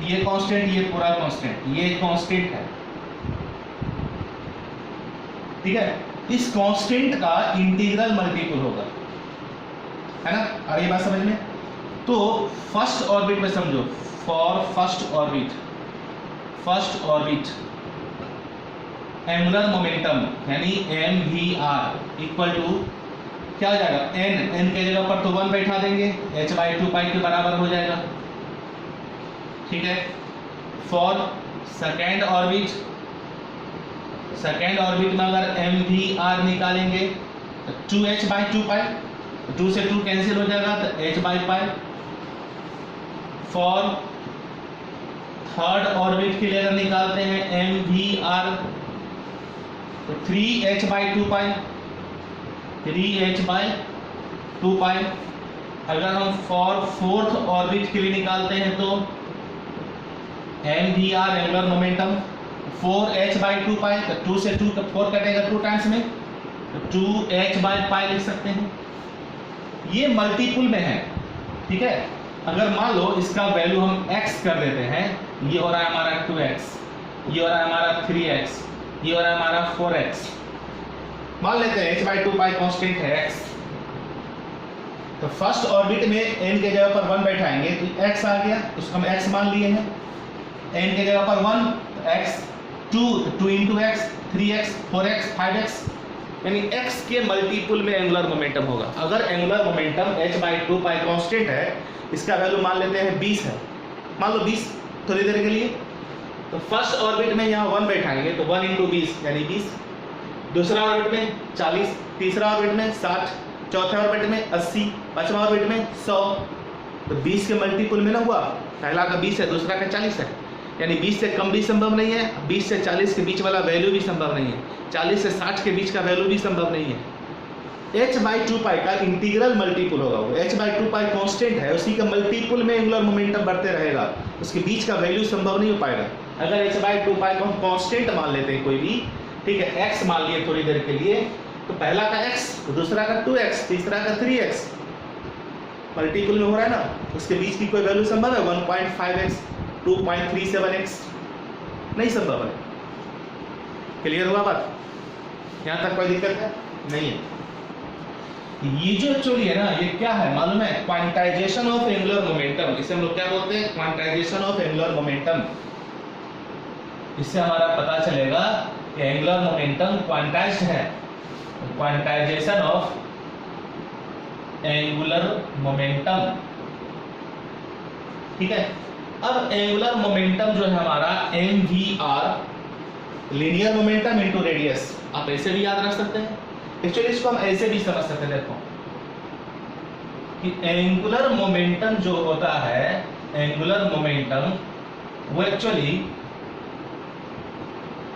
ये कांस्टेंट, ये पूरा कांस्टेंट, ये कांस्टेंट है, ठीक है। इस कांस्टेंट का इंटीग्रल मल्टीपल होगा, है ना, और ये बात समझ में। तो फर्स्ट ऑर्बिट में समझो, for first orbit angular momentum यानी mvr इक्वल टू क्या हो जाएगा, n के जगह पर तो 1 बैठा देंगे, h बाई 2 पाई के बराबर हो जाएगा, ठीक है। फॉर सेकेंड ऑर्बिट में अगर mvr निकालेंगे तो 2h बाई 2 पाई, 2 से 2 कैंसिल हो जाएगा तो h by pi. For third orbit के लिए अगर निकालते हैं mvr तो 3h by 2 pi, 3h by 2 पाई। अगर हम फॉर फोर्थ ऑर्बिट के लिए निकालते हैं तो mvr angular momentum 4h by 2 पाई, तो 2 से 2 का 4 कटेगा 2 टाइम्स में, तो 2h बाई पाई लिख सकते हैं। ये मल्टीपुल में है, ठीक है। अगर मान लो इसका वैल्यू हम x कर देते हैं, ये हो रहा है हमारा 2x, ये हो रहा है हमारा 3x, ये हो रहा है हमारा 4x, मान लेते हैं h बाई 2 पाई कांस्टेंट है x, तो फर्स्ट ऑर्बिट में n के जगह पर 1 बैठाएंगे तो x आ गया, उसको हम x मान लिए हैं, n के जगह पर 1 तो x, 2 into x, 3x, 4x, 5x, यानी x के मल्टीपुल में एंगुलर मोमेंटम होगा। अगर angular momentum h by 2 pi constant है, इसका वैल्यू मान लेते हैं 20 है, मान लो 20 थोड़ी देर के लिए, तो फर्स्ट ऑर्बिट में यहाँ 1 बैठाएंगे तो 1 इंटू 20 यानी 20, दूसरा ऑर्बिट में 40, तीसरा ऑर्बिट में 60, चौथे ऑर्बिट में 80, पांचवा ऑर्बिट में 100, तो 20 के मल्टीपुल में ना हुआ, पहला का 20 है, दूसरा का 40 है, यानी 20 से कम भी संभव नहीं है, 20 से 40 के बीच वाला वैल्यू भी संभव नहीं है, 40 से 60 के बीच का वैल्यू भी संभव नहीं है। h बाई 2 पाई का इंटीग्रल मल्टीपुल होगा, वो h बाई 2 पाई कांस्टेंट है, उसी का मल्टीपुल में एंगुलर मोमेंटम बढ़ते रहेगा, उसके बीच का वैल्यू संभव नहीं हो पाएगा। अगर h बाई 2 पाई को हम कांस्टेंट मान लेते हैं कोई भी, ठीक है, x मान लिए थोड़ी देर के लिए, तो पहला का x, तो दूसरा का 2x, तीसरा का 3x, मल्टीपुल में हो रहा है ना, उसके बीच की कोई वैल्यू संभव है? 1.5x, 2.37x नहीं संभव है। क्लियर हुआ बात? यहाँ तक कोई दिक्कत है? नहीं है। ये जो एक्चुअली है ना, ये क्या है मालूम है? क्वांटाइजेशन ऑफ एंगुलर मोमेंटम, इसे हम लोग क्या बोलते हैं? Quantization of angular momentum. इससे हमारा पता चलेगा कि एंगुलर मोमेंटम क्वांटाइज्ड है। क्वांटाइजेशन ऑफ एंगुलर मोमेंटम, ठीक है। अब एंगुलर मोमेंटम जो है हमारा mvr, linear momentum into radius, आप ऐसे भी याद रख सकते हैं। एक्चुअली इसको हम ऐसे भी समझ सकते हैं, देखो कि एंगुलर मोमेंटम जो होता है, एंगुलर मोमेंटम वो actually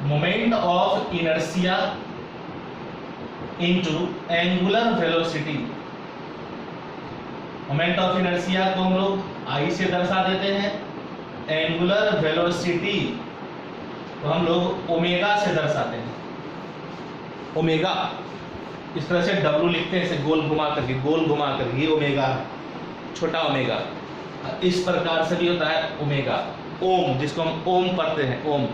moment of inertia into angular velocity. Moment of inertia को हम लोग I से दर्शा देते हैं, एंगुलर वेलोसिटी तो हम लोग ओमेगा से दर्शाते हैं। ओमेगा इस तरह से W लिखते हैं, इसे गोल घुमा करके, गोल घुमा करके, ये ओमेगा है, छोटा ओमेगा। इस प्रकार से भी होता है ओमेगा। ओम, जिसको हम ओम पढ़ते हैं, ओम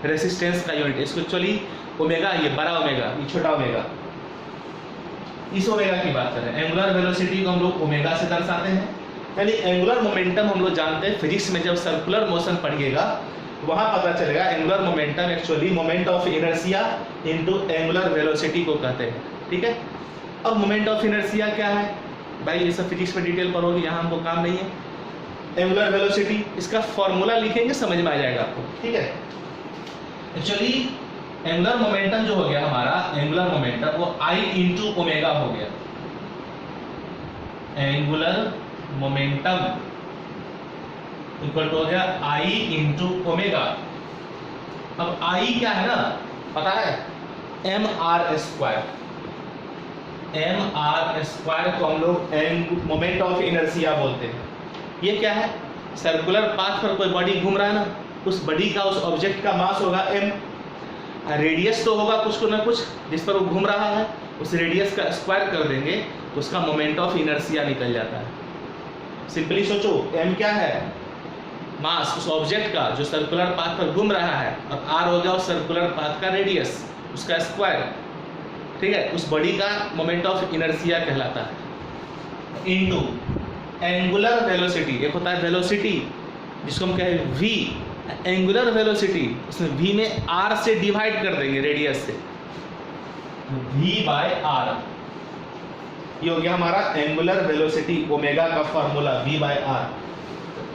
रेसिस्टेंस का यूनिट, इसको एक्चुअली ओमेगा, ये बड़ा ओमेगा, ये छोटा ओमेगा। इस ओमेगा की बात कर रहे हैं। एंगुलर वेलोसिटी को हम लोग ओमेगा से दर्शाते हैं। यानी एंगुलर मोमेंटम हम लोग जानते हैं, फिजिक्स में जब सर्कुलर मोशन पढ़िएगा वहां पता चलेगा angular momentum actually moment of inertia into angular velocity को कहते हैं, ठीक है। अब मोमेंट ऑफ इनर्शिया क्या है भाई, ये सब फिजिक्स में डिटेल पढ़ोगे, यहाँ हमको काम नहीं है। एंगुलर वेलोसिटी, इसका फॉर्मूला लिखेंगे, समझ में आ जाएगा आपको, ठीक है। एक्चुअली एंगुलर मोमेंटम जो हो गया हमारा, एंगुलर मोमेंटम वो I इंटू ओमेगा हो गया। एंगुलर मोमेंटम इक्वल टू हो गया I इंटू ओमेगा। अब I क्या है ना, पता है? mr square. mr स्क्वायर को हम लोग मोमेंट ऑफ इनर्शिया बोलते हैं। ये क्या है? सर्कुलर पाथ पर कोई बॉडी घूम रहा है ना, उस बॉडी का, उस ऑब्जेक्ट का मास होगा m, रेडियस तो होगा कुछ ना कुछ जिस पर वो घूम रहा है, उस रेडियस का स्क्वायर कर देंगे तो उसका मोमेंट ऑफ इनर्शिया निकल जाता है। सिंपली सोचो, m क्या है? मास उस ऑब्जेक्ट का जो सर्कुलर पाथ पर घूम रहा है, और r हो गया उस सर्कुलर पाथ का रेडियस, उसका स्क्वायर, ठीक है, उस बॉडी का मोमेंट ऑफ इनर्शिया कहलाता है। इनटू एंगुलर वेलोसिटी, एक होता है वेलोसिटी जिसको हम कहें v, एंगुलर वेलोसिटी, उसमें v में r से डिवाइड कर देंगे रेडियस से, v/r, ये हो गया हमारा एंगुलर वेलोसिटी, ओमेगा का फॉर्मूला v/r।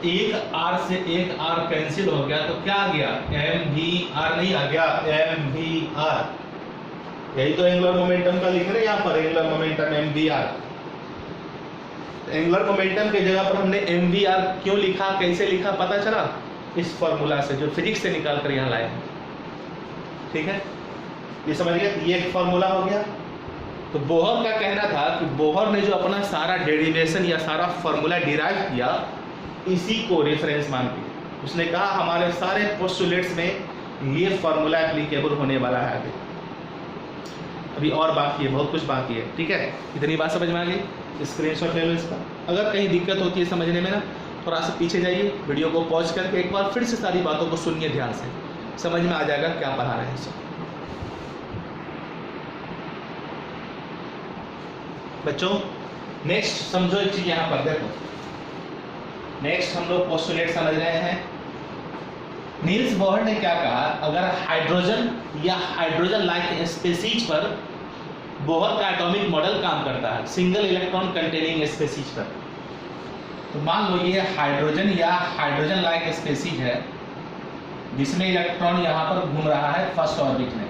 एक r से एक r कैंसिल हो गया तो क्या आ गया? mvr नहीं आ गया, mvr। यही तो एंगुलर मोमेंटम का लिख रहे हैं यहाँ पर, angular momentum mvr। Angular momentum के जगह पर हमने mvr क्यों लिखा, कैसे लिखा, पता चला? इस फॉर्मूला से जो फिजिक्स से निकाल कर यहाँ लाए हैं। ठीक है, ये समझ गए? ये एक फॉर्मूला हो गया। तो बोहर का कहना था कि बोहर ने जो अपना सारा डेरिवेशन या सारा फॉर्मूला डिराइव किया, इसी को रेफरेंस मान के उसने कहा हमारे सारे पोस्टुलेट्स में ये फॉर्मूला एप्लीकेबल होने वाला है। अभी और बाकी है, बहुत कुछ बाकी है। ठीक है, इतनी बात समझ में आ गई? स्क्रीनशॉट ले लो इसका। अगर कहीं दिक्कत होती है समझने में ना, थोड़ा सा पीछे जाइए, वीडियो को पॉज करके एक बार फिर से सारी बातों को सुनिए ध्यान से, समझ में आ जाएगा क्या पढ़ा रहे हैं सब। बच्चों नेक्स्ट समझो एक चीज यहाँ पर देखो, नेक्स्ट हम लोग पोस्टुलेट समझ रहे हैं। नील्स बोहर ने क्या कहा, अगर हाइड्रोजन या हाइड्रोजन लाइक स्पेसीज पर बोहर का एटॉमिक मॉडल काम करता है, सिंगल इलेक्ट्रॉन कंटेनिंग स्पेसीज पर, तो मान लो ये हाइड्रोजन या हाइड्रोजन लाइक स्पेसीज है जिसमें इलेक्ट्रॉन यहाँ पर घूम रहा है फर्स्ट ऑर्बिट में।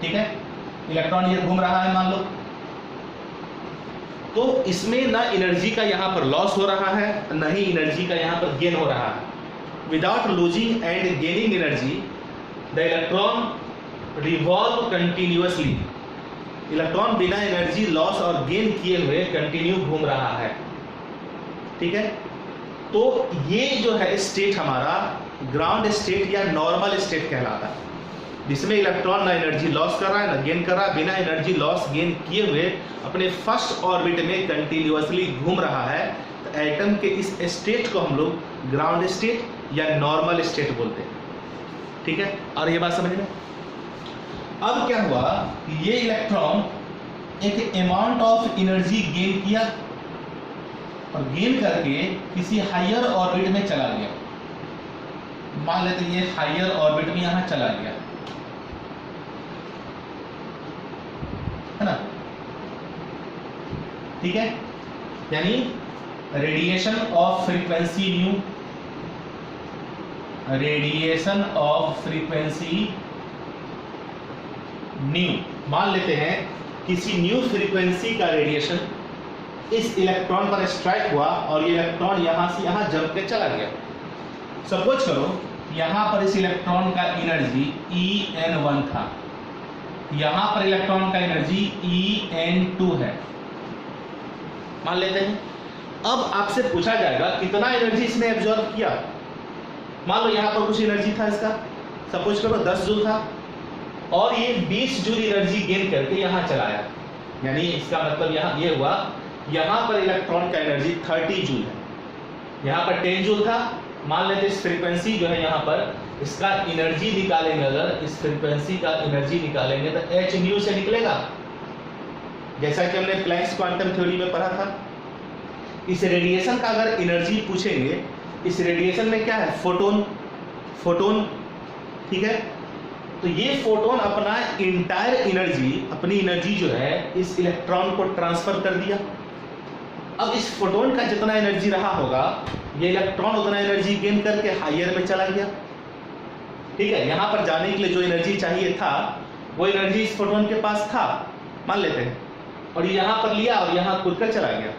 ठीक है, इलेक्ट्रॉन ये घूम रहा है मान लो, तो इसमें ना एनर्जी का यहाँ पर लॉस हो रहा है, न ही एनर्जी का यहाँ पर गेन हो रहा है। Without losing and gaining energy the electron revolve continuously, electron बिना एनर्जी लॉस और गेन किए हुए कंटिन्यू घूम रहा है। ठीक है, तो ये जो है स्टेट हमारा ग्राउंड स्टेट या नॉर्मल स्टेट कहलाता है, जिसमें इलेक्ट्रॉन ना एनर्जी लॉस कर रहा है ना गेन कर रहा है, बिना एनर्जी लॉस गेन किए हुए अपने फर्स्ट ऑर्बिट में कंटिन्यूअसली घूम रहा है। तो एटम के इस स्टेट को हम लोग ग्राउंड स्टेट या नॉर्मल स्टेट बोलते हैं। ठीक है, और ये बात समझ में? अब क्या हुआ, ये इलेक्ट्रॉन एक अमाउंट ऑफ एनर्जी गेन किया और गेन करके किसी हायर ऑर्बिट में चला गया। मान लेते ये हायर ऑर्बिट में यहां चला गया, है ना? ठीक है, यानी radiation of frequency new, radiation of frequency new, मान लेते हैं किसी न्यू फ्रीक्वेंसी का रेडिएशन इस इलेक्ट्रॉन पर स्ट्राइक हुआ और ये इलेक्ट्रॉन यहां से यहां जंप के चला गया। सपोज करो यहां पर इस इलेक्ट्रॉन का एनर्जी En1 था, यहां पर इलेक्ट्रॉन का एनर्जी En2 है, मान लेते हैं। अब आपसे पूछा जाएगा कितना एनर्जी इसने एब्जॉर्ब किया। मान लो यहां पर कुछ एनर्जी था इसका, सपोज करो 10 जूल था, और ये 20 जूल एनर्जी गेन करके यहां चलाया, यानी इसका मतलब यहां ये हुआ, यहां पर इलेक्ट्रॉन का एनर्जी 30 जूल है, यहां पर 10 जूल था। मान लेते इस फ्रीक्वेंसी जो है यहां पर इसका एनर्जी निकालेंगे, अगर इस फ्रीक्वेंसी का एनर्जी निकालेंगे तो h न्यू से निकलेगा, जैसा कि हमने प्लैंक्स क्वांटम थ्योरी में पढ़ा था। इस रेडिएशन का अगर एनर्जी पूछेंगे, इस रेडिएशन में क्या है, फोटोन, फोटोन। ठीक है, तो ये फोटोन अपना इंटायर एनर्जी, अपनी एनर्जी जो है इस इलेक्ट्रॉन को ट्रांसफर कर दिया। अब इस फोटोन का जितना एनर्जी रहा होगा, ये इलेक्ट्रॉन उतना एनर्जी गेन करके हायर में चला गया। ठीक है, यहां पर जाने के लिए जो एनर्जी चाहिए था वो एनर्जी इस फोटोन के पास था, मान लेते हैं, और यहां पर लिया और यहां कूदकर चला गया।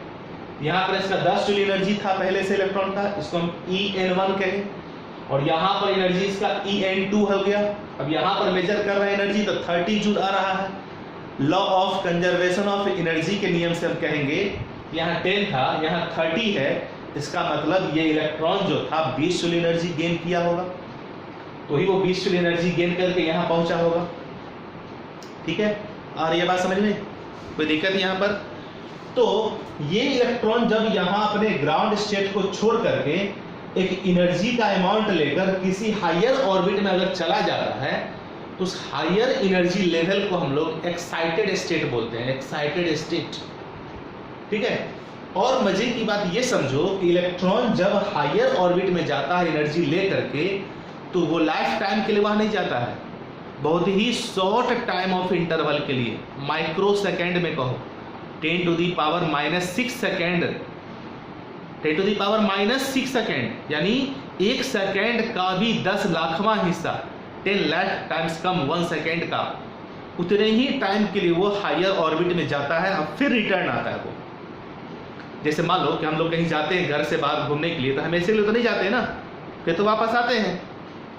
यहां पर इसका 10 जूल एनर्जी था पहले से इलेक्ट्रॉन का, इसको हम En1 कहें, और यहां पर एनर्जी इसका En2 हो गया। अब यहां पर मेजर कर रहा है एनर्जी तो 30 जूल आ रहा है। Law of conservation of energy के नियम से हम कहेंगे यहाँ 10 था, यहाँ 30 है, इसका मतलब ये इलेक्ट्रॉन जो था 20 जूल एनर्जी गेन किया होगा, तो ही वो 20 जूल एनर्जी गेन करके यहाँ पहुंचा होगा। ठीक है, और ये बात समझ में कोई दिक्कत यहाँ पर? तो ये इलेक्ट्रॉन जब यहाँ अपने ग्राउंड स्टेट को छोड़ करके एक एनर्जी का अमाउंट लेकर किसी हायर ऑर्बिट में अगर चला जाता है तो उस हायर एनर्जी लेवल को हम लोग एक्साइटेड स्टेट बोलते हैं, एक्साइटेड स्टेट। ठीक है, और मजे की बात ये समझो कि इलेक्ट्रॉन जब हायर ऑर्बिट में जाता है एनर्जी ले करके, तो वो लाइफ टाइम के लिए वहां नहीं जाता है, बहुत ही शॉर्ट टाइम ऑफ इंटरवल के लिए, माइक्रो सेकेंड में कहो, 10 to the power -6 second, 10 to the power -6 second, यानी 1 सेकेंड का भी 10 लाखवां हिस्सा, 10 लाख टाइम्स कम 1 सेकेंड का, उतने ही टाइम के लिए वो हायर ऑर्बिट में जाता है और फिर रिटर्न आता है वो। जैसे मान लो कि हम लोग कहीं जाते हैं घर से बाहर घूमने के लिए, तो हमेशा के लिए तो नहीं जाते हैं ना, फिर तो वापस आते हैं।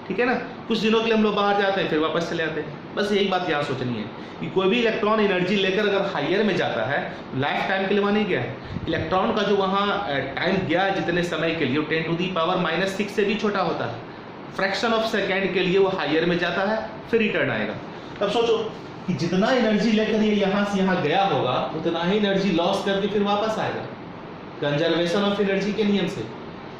ठीक है ना, कुछ दिनों के लिए हम लोग बाहर जाते हैं फिर वापस चले आते हैं। बस यही बात यहाँ सोचनी है कि कोई भी इलेक्ट्रॉन एनर्जी लेकर अगर हायर में जाता है, लाइफ टाइम के लिए वहाँ नहीं गया है। इलेक्ट्रॉन का जो वहाँ टाइम गया है जितने समय के लिए, 10 to the power -6 से भी छोटा होता है, फ्रैक्शन ऑफ सेकेंड के लिए वो हायर में जाता है, फिर रिटर्न आएगा। अब सोचो कि जितना एनर्जी लेकर ये यहाँ से यहाँ गया होगा, उतना ही एनर्जी लॉस करके फिर वापस आएगा, कंजर्वेशन ऑफ एनर्जी के नियम से।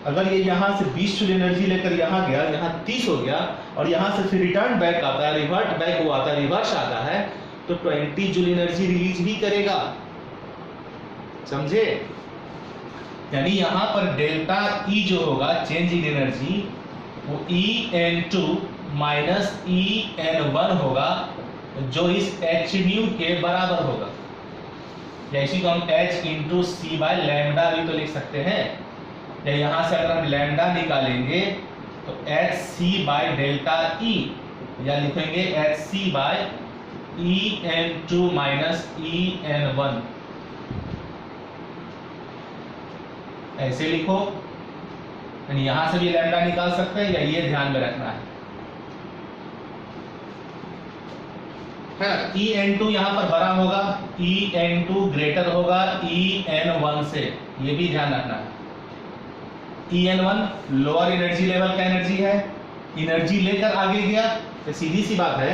अगर ये यहाँ से 20 जूल एनर्जी लेकर यहाँ गया, यहाँ 30 हो गया, और यहाँ से फिर रिटर्न बैक आता है, रिवर्ट बैक वो आता है, रिवर्स आता है, तो 20 जूल एनर्जी रिलीज भी करेगा। समझे? यानी यहाँ पर डेल्टा ई जो होगा चेंज इन एनर्जी, वो En2 माइनस En1 होगा, जो इस hν के बराबर होगा। या इसी को हम h into c by lambda भी तो लिख सकते हैं। या यहाँ से अगर हम लैम्डा निकालेंगे तो h c by delta E, या लिखेंगे H c bye En2 minus En1, ऐसे लिखो। यानी यहां से भी लैम्डा निकाल सकते हैं, या ये ध्यान में रखना है ना। En2 यहां पर बड़ा होगा, En2 ग्रेटर होगा En1 से, ये भी ध्यान रखना है। En1 लोअर एनर्जी लेवल का एनर्जी है, एनर्जी लेकर आगे गया तो सीधी सी बात है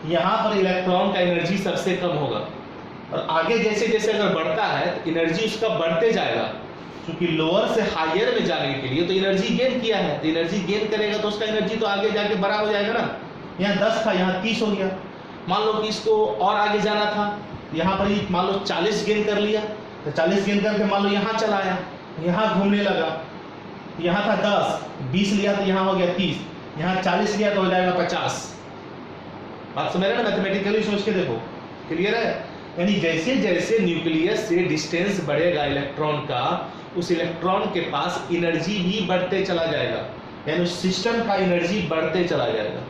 यहां पर इलेक्ट्रॉन का एनर्जी सबसे कम होगा, और आगे जैसे जैसे अगर बढ़ता है तो एनर्जी उसका बढ़ते जाएगा, क्योंकि लोअर से हायर में जाने के लिए तो एनर्जी गेन किया है, तो एनर्जी गेन करेगा तो उसका एनर्जी तो आगे जाके बड़ा हो जाएगा ना। यहाँ 10 था, यहाँ 30 हो गया। मान लो कि इसको और आगे जाना था, यहाँ पर ही मान लो 40 गेन कर लिया, तो 40 गेन करके मान लो यहाँ चला आया, यहाँ घूमने लगा, यहाँ था 10, 20 लिया तो यहाँ हो गया 30, यहाँ 40 लिया तो हो जाएगा 50। बात समझ रहे ना, मैथमेटिकली सोच के देखो, क्लियर है? यानी जैसे जैसे न्यूक्लियस से डिस्टेंस बढ़ेगा इलेक्ट्रॉन का, उस इलेक्ट्रॉन के पास एनर्जी भी बढ़ते चला जाएगा, यानी सिस्टम का एनर्जी बढ़ते चला जाएगा।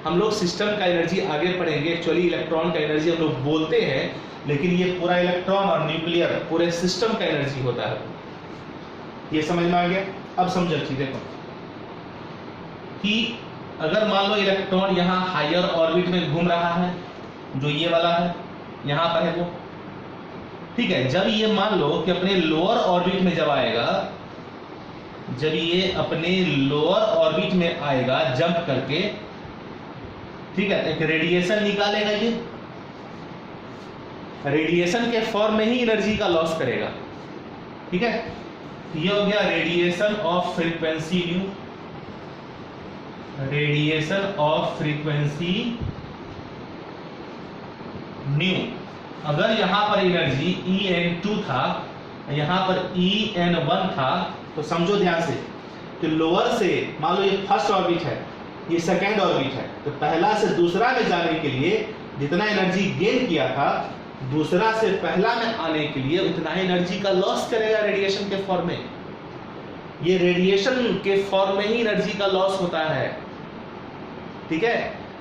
हम लोग सिस्टम का एनर्जी आगे पढ़ेंगे, एक्चुअली इलेक्ट्रॉन का एनर्जी हम लोग बोलते हैं, लेकिन ये पूरा इलेक्ट्रॉन और न्यूक्लियर पूरे सिस्टम का एनर्जी होता है। ये समझ में आ गया? अब समझो अच्छी देखो कि अगर मान लो इलेक्ट्रॉन यहाँ हायर ऑर्बिट में घूम रहा है, जो ये वाला है यहाँ पर है वो, ठीक है। जब ये मान लो कि अपने लोअर ऑर्बिट में जब आएगा, जब ये अपने लोअर ऑर्बिट में आएगा जंप करके, ठीक है, एक रेडिएशन निकालेगा, ये रेडिएशन के फॉर्म में ही एनर्जी का लॉस करेगा, ठीक है। ये हो गया radiation of frequency new, radiation of frequency new. अगर यहां पर एनर्जी En2 था, यहां पर En1 था, तो समझो ध्यान से कि लोअर से मान लो ये फर्स्ट ऑर्बिट है, ये सेकेंड ऑर्बिट है, तो पहला से दूसरा में जाने के लिए जितना एनर्जी गेन किया था, दूसरा से पहला में आने के लिए उतना ही एनर्जी का लॉस करेगा रेडिएशन के फॉर्म में। ये रेडिएशन के फॉर्म में ही एनर्जी का लॉस होता है, ठीक है।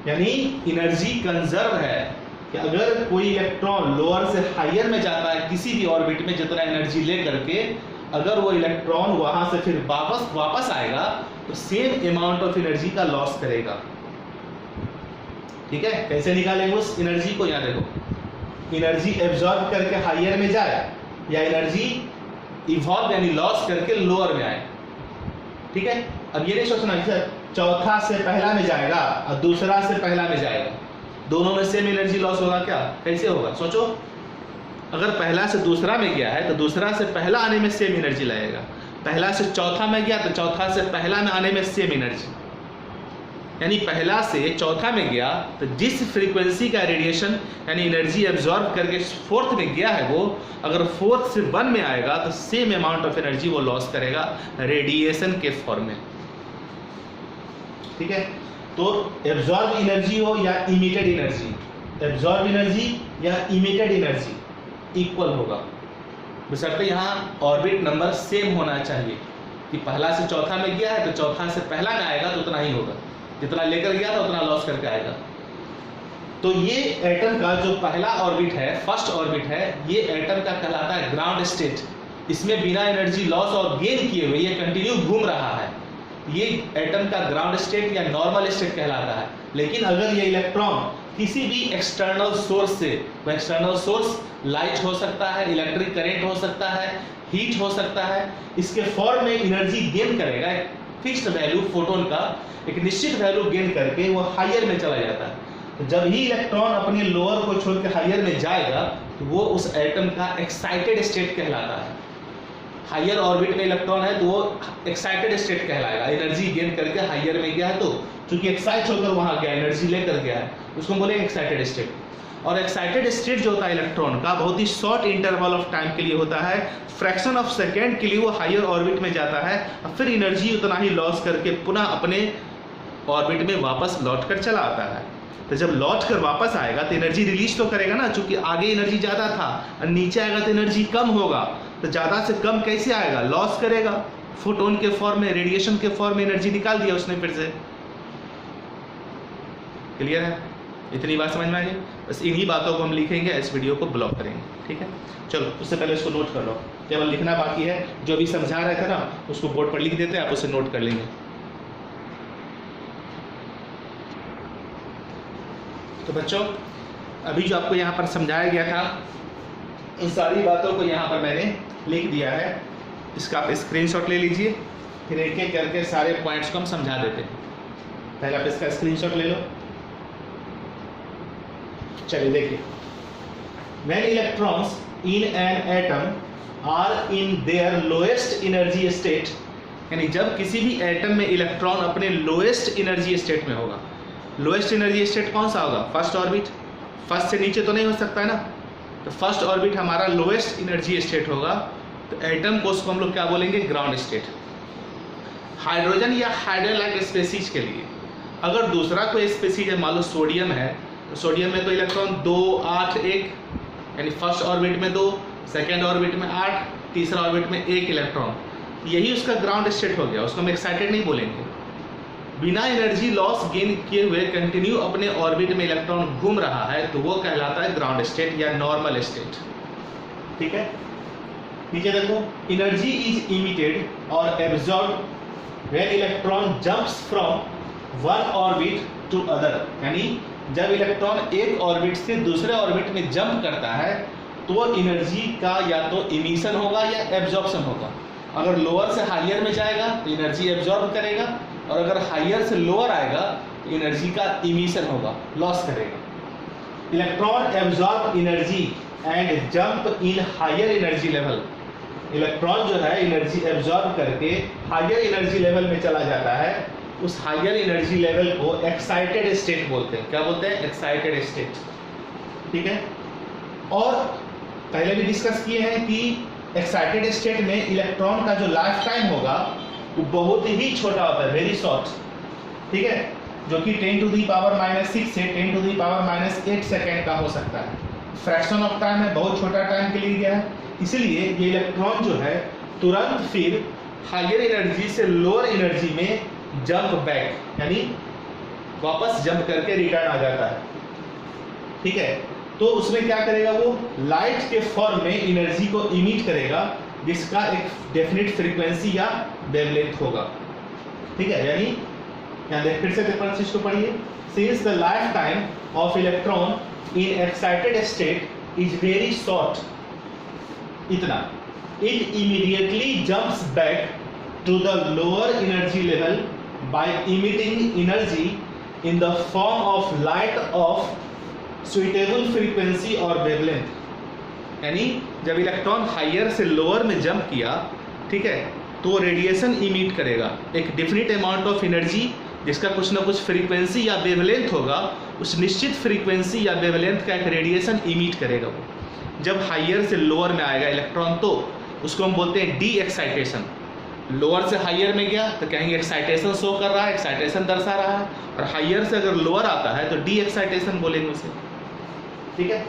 यानी एनर्जी कंजर्व है कि अगर कोई इलेक्ट्रॉन लोअर से हायर में जाता है किसी भी ऑर्बिट में, जितना एनर्जी ले करके, अगर वो इलेक्ट्रॉन वहां से फिर वापस आएगा तो सेम अमाउंट ऑफ एनर्जी का लॉस करेगा, ठीक है। कैसे निकालेंगे उस एनर्जी को? यहाँ देखो, एनर्जी एब्जॉर्ब करके हायर में जाए या एनर्जी इवॉल्व यानी लॉस करके लोअर में आए। ठीक है, अब ये नहीं सोचना कि सर चौथा से पहला में जाएगा और दूसरा से पहला में जाएगा, दोनों में सेम एनर्जी लॉस होगा क्या? कैसे होगा? सोचो, अगर पहला से दूसरा में गया है तो दूसरा से पहला आने में सेम एनर्जी लगेगा, पहला से चौथा में गया तो चौथा से पहला में आने में सेम एनर्जी, यानी पहला से चौथा में गया तो जिस फ्रीक्वेंसी का रेडिएशन यानी एनर्जी एब्जॉर्ब करके फोर्थ में गया है, वो अगर फोर्थ से 1 में आएगा तो सेम अमाउंट ऑफ एनर्जी वो लॉस करेगा रेडिएशन के फॉर्म में। ठीक है, तो एब्जॉर्ब एनर्जी हो या इमिटेड एनर्जी, एब्जॉर्ब एनर्जी या इमिटेड एनर्जी इक्वल होगा, बशर्ते यहाँ ऑर्बिट नंबर सेम होना चाहिए कि पहला से चौथा में गया है तो चौथा से पहला में आएगा तो उतना ही होगा, जितना लेकर गया था उतना लॉस करके आएगा। तो ये एटम का जो पहला ऑर्बिट है, फर्स्ट ऑर्बिट है, ये एटम का कहलाता है ग्राउंड स्टेट। इसमें बिना एनर्जी लॉस और गेन किए हुए ये कंटिन्यू घूम रहा है, ये एटम का ग्राउंड स्टेट या नॉर्मल स्टेट कहलाता है। लेकिन अगर ये इलेक्ट्रॉन किसी भी एक्सटर्नल सोर्स से, वो एक्सटर्नल सोर्स लाइट हो सकता है, इलेक्ट्रिक करंट हो सकता है, हीट हो सकता है, इसके फॉर्म में एनर्जी गेन करेगा, एक फिक्स्ड वैल्यू फोटोन का एक निश्चित वैल्यू गेन करके वो हायर में चला जाता है। तो जब ही इलेक्ट्रॉन अपने लोअर को छोड़ के हायर में जाएगा तो वो उस एटम का एक्साइटेड स्टेट कहलाता है। हायर ऑर्बिट में इलेक्ट्रॉन है तो वो एक्साइटेड स्टेट कहलाएगा, एनर्जी गेन करके हायर में गया है तो चूंकि एक्साइट होकर वहां गया, एनर्जी लेकर गया है, उसको बोलेंगे एक्साइटेड स्टेट। और एक्साइटेड स्टेट जो होता है इलेक्ट्रॉन का बहुत ही शॉर्ट इंटरवल ऑफ टाइम के लिए होता है, फ्रैक्शन ऑफ सेकेंड के लिए वो हायर ऑर्बिट में जाता है और फिर एनर्जी उतना ही लॉस करके पुनः अपने ऑर्बिट में वापस लौट कर चला आता है। तो जब लौट कर वापस आएगा तो एनर्जी रिलीज तो करेगा ना, चूंकि आगे एनर्जी ज़्यादा था और नीचे आएगा तो एनर्जी कम होगा, तो ज़्यादा से कम कैसे आएगा? लॉस करेगा, फोटोन के फॉर्म में, रेडिएशन के फॉर्म में एनर्जी निकाल दिया उसने फिर से। क्लियर है? इतनी बात समझ में आ गई? बस इन्हीं बातों को हम लिखेंगे, इस वीडियो को ब्लॉक करेंगे। ठीक है, चलो उससे पहले इसको नोट कर लो, केवल लिखना बाकी है। जो भी समझा रहे थे ना उसको बोर्ड पर लिख देते हैं, आप उसे नोट कर लेंगे। तो बच्चों, अभी जो आपको यहाँ पर समझाया गया था इन सारी बातों को यहाँ पर मैंने लिख दिया है, इसका आप स्क्रीनशॉट ले लीजिए, फिर एक एक करके सारे पॉइंट्स को हम समझा देते हैं। पहले आप इसका स्क्रीनशॉट ले लो। चलिए देखिए, when electrons in an atom are in their lowest energy state, यानी जब किसी भी एटम में इलेक्ट्रॉन अपने लोएस्ट एनर्जी स्टेट में होगा। लोएस्ट एनर्जी स्टेट कौन सा होगा? First orbit. फर्स्ट से नीचे तो नहीं हो सकता है ना, तो फर्स्ट ऑर्बिट हमारा लोएस्ट एनर्जी स्टेट होगा। तो एटम को उसको हम लोग क्या बोलेंगे? Ground state. हाइड्रोजन या हाइड्रोलाइट स्पेसीज के लिए अगर दूसरा कोई स्पेसीज है, मान लो सोडियम है, तो सोडियम में तो इलेक्ट्रॉन 2, 8, 1, यानी फर्स्ट ऑर्बिट में 2, सेकेंड ऑर्बिट में 8, तीसरा ऑर्बिट में 1 इलेक्ट्रॉन, यही उसका ग्राउंड स्टेट हो गया। उसको हम एक्साइटेड नहीं बोलेंगे। बिना एनर्जी लॉस गेन किए हुए कंटिन्यू अपने ऑर्बिट में इलेक्ट्रॉन घूम रहा है तो वो कहलाता है ग्राउंड स्टेट या नॉर्मल स्टेट। ठीक है, नीचे देखो, एनर्जी इज इमिटेड और absorb when electron jumps from one orbit to other, यानी जब इलेक्ट्रॉन एक ऑर्बिट से दूसरे ऑर्बिट में जंप करता है तो एनर्जी का या तो इमिशन होगा या एब्जॉर्प्शन होगा। अगर लोअर से हायर में जाएगा तो एनर्जी एब्जॉर्ब करेगा, और अगर हायर से लोअर आएगा तो एनर्जी का इमिशन होगा, लॉस करेगा। Electron absorb energy and jump in higher energy level. Electron जो है एनर्जी एब्जॉर्ब करके हायर एनर्जी लेवल में चला जाता है। उस हायर एनर्जी लेवल को एक्साइटेड स्टेट बोलते हैं। क्या बोलते हैं? Excited state. ठीक है, और पहले भी डिस्कस किए हैं कि एक्साइटेड स्टेट में इलेक्ट्रॉन का जो लाइफ टाइम होगा वो बहुत ही छोटा होता है, वेरी शॉर्ट। ठीक है, जो कि 10⁻⁻⁶ से 10⁻⁻8 सेकेंड का हो सकता है। फ्रैक्शन ऑफ टाइम है, बहुत छोटा टाइम के लिए गया है, इसलिए ये इलेक्ट्रॉन जो है तुरंत फिर हायर एनर्जी से लोअर एनर्जी में जंप बैक, यानी वापस जंप करके रिटर्न आ जाता है। ठीक है, तो उसमें क्या करेगा? वो लाइट के फॉर्म में एनर्जी को इमिट करेगा जिसका एक डेफिनेट फ्रीक्वेंसी या वेवलेंथ होगा। ठीक है, यानी यहाँ देख फिर से पेपर चीज को पढ़िए। Since the life time of electron in excited state is very short, इतना it immediately jumps back to the lower energy level by emitting energy in the form of light of suitable frequency or wavelength। यानी जब electron higher से lower में jump किया, ठीक है, तो radiation emit करेगा एक डिफिनिट अमाउंट ऑफ एनर्जी जिसका कुछ ना कुछ फ्रीक्वेंसी या वेवलेंथ होगा, उस निश्चित फ्रीक्वेंसी या वेवलेंथ का एक रेडिएशन इमिट करेगा। वो जब हायर से लोअर में आएगा इलेक्ट्रॉन तो उसको हम बोलते हैं डी एक्साइटेशन। लोअर से हायर में गया तो कहेंगे एक्साइटेशन शो कर रहा है, एक्साइटेशन दर्शा रहा है, और हायर से अगर लोअर आता है तो डी एक्साइटेशन बोलेंगे उसे, ठीक है।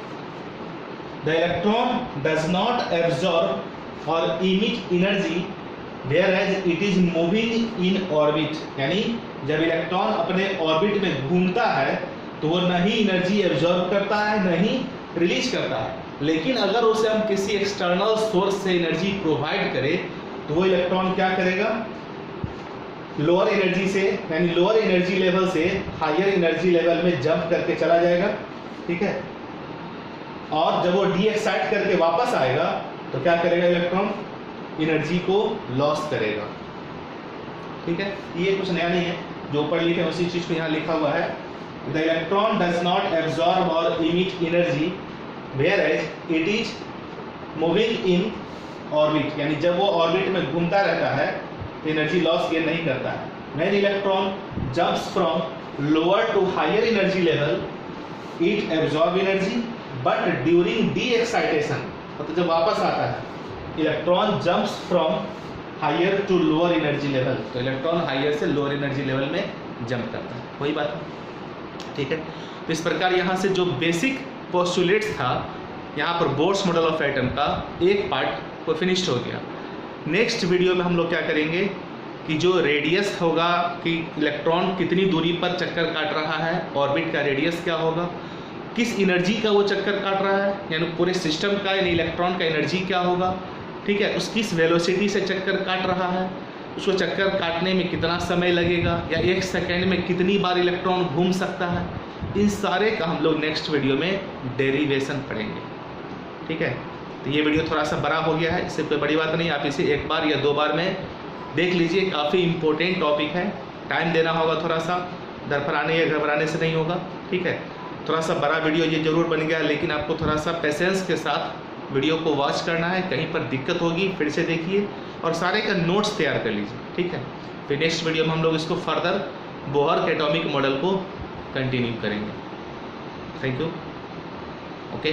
The electron does not absorb or emit energy whereas it is moving in orbit। यानी जब इलेक्ट्रॉन अपने ऑर्बिट में घूमता है तो वो न ही एनर्जी एब्जॉर्ब करता है न ही रिलीज करता है, लेकिन अगर उसे हम किसी एक्सटर्नल सोर्स से एनर्जी प्रोवाइड करें तो वो इलेक्ट्रॉन क्या करेगा, लोअर एनर्जी से यानी लोअर एनर्जी लेवल से हायर एनर्जी लेवल में जंप करके चला जाएगा, ठीक है। और जब वो डी एक्साइट करके वापस आएगा तो क्या करेगा, इलेक्ट्रॉन एनर्जी को लॉस करेगा, ठीक है। ये कुछ नया नहीं है, जो ऊपर लिखे उसी चीज को यहाँ लिखा हुआ है। The electron does not absorb or emit energy whereas it is moving in orbit. यानी जब वो ऑर्बिट में घूमता रहता है तो एनर्जी लॉस गेन नहीं करता है। When electron jumps from lower to higher energy level it absorb energy but during de-excitation, मतलब जब वापस आता है electron jumps from higher to lower energy level, तो इलेक्ट्रॉन हायर से लोअर एनर्जी लेवल में जंप करता है, वही बात है, ठीक है। तो इस प्रकार यहाँ से जो बेसिक पोस्टुलेट्स था यहाँ पर बोर्स मॉडल ऑफ एटम का एक पार्ट को फिनिश्ड हो गया। नेक्स्ट वीडियो में हम लोग क्या करेंगे कि जो रेडियस होगा कि इलेक्ट्रॉन कितनी दूरी पर चक्कर काट रहा है, ऑर्बिट का रेडियस क्या होगा, किस एनर्जी का वो चक्कर काट रहा है, यानी पूरे सिस्टम का यानी इलेक्ट्रॉन का एनर्जी क्या होगा, ठीक है, उस किस वेलोसिटी से चक्कर काट रहा है, उसको चक्कर काटने में कितना समय लगेगा, या एक सेकेंड में कितनी बार इलेक्ट्रॉन घूम सकता है, इन सारे का हम लोग नेक्स्ट वीडियो में डेरिवेशन पढ़ेंगे, ठीक है। तो ये वीडियो थोड़ा सा बड़ा हो गया है, इससे कोई बड़ी बात नहीं, आप इसे एक बार या दो बार में देख लीजिए, काफ़ी इम्पोर्टेंट टॉपिक है, टाइम देना होगा थोड़ा सा, दरफराने या घबराने से नहीं होगा, ठीक है। थोड़ा सा बड़ा वीडियो ये जरूर बन गया, लेकिन आपको थोड़ा सा पेशेंस के साथ वीडियो को वॉच करना है, कहीं पर दिक्कत होगी फिर से देखिए और सारे का नोट्स तैयार कर लीजिए, ठीक है। फिर नेक्स्ट वीडियो में हम लोग इसको फर्दर बोहर के एटॉमिक मॉडल को कंटिन्यू करेंगे। Thank you, okay.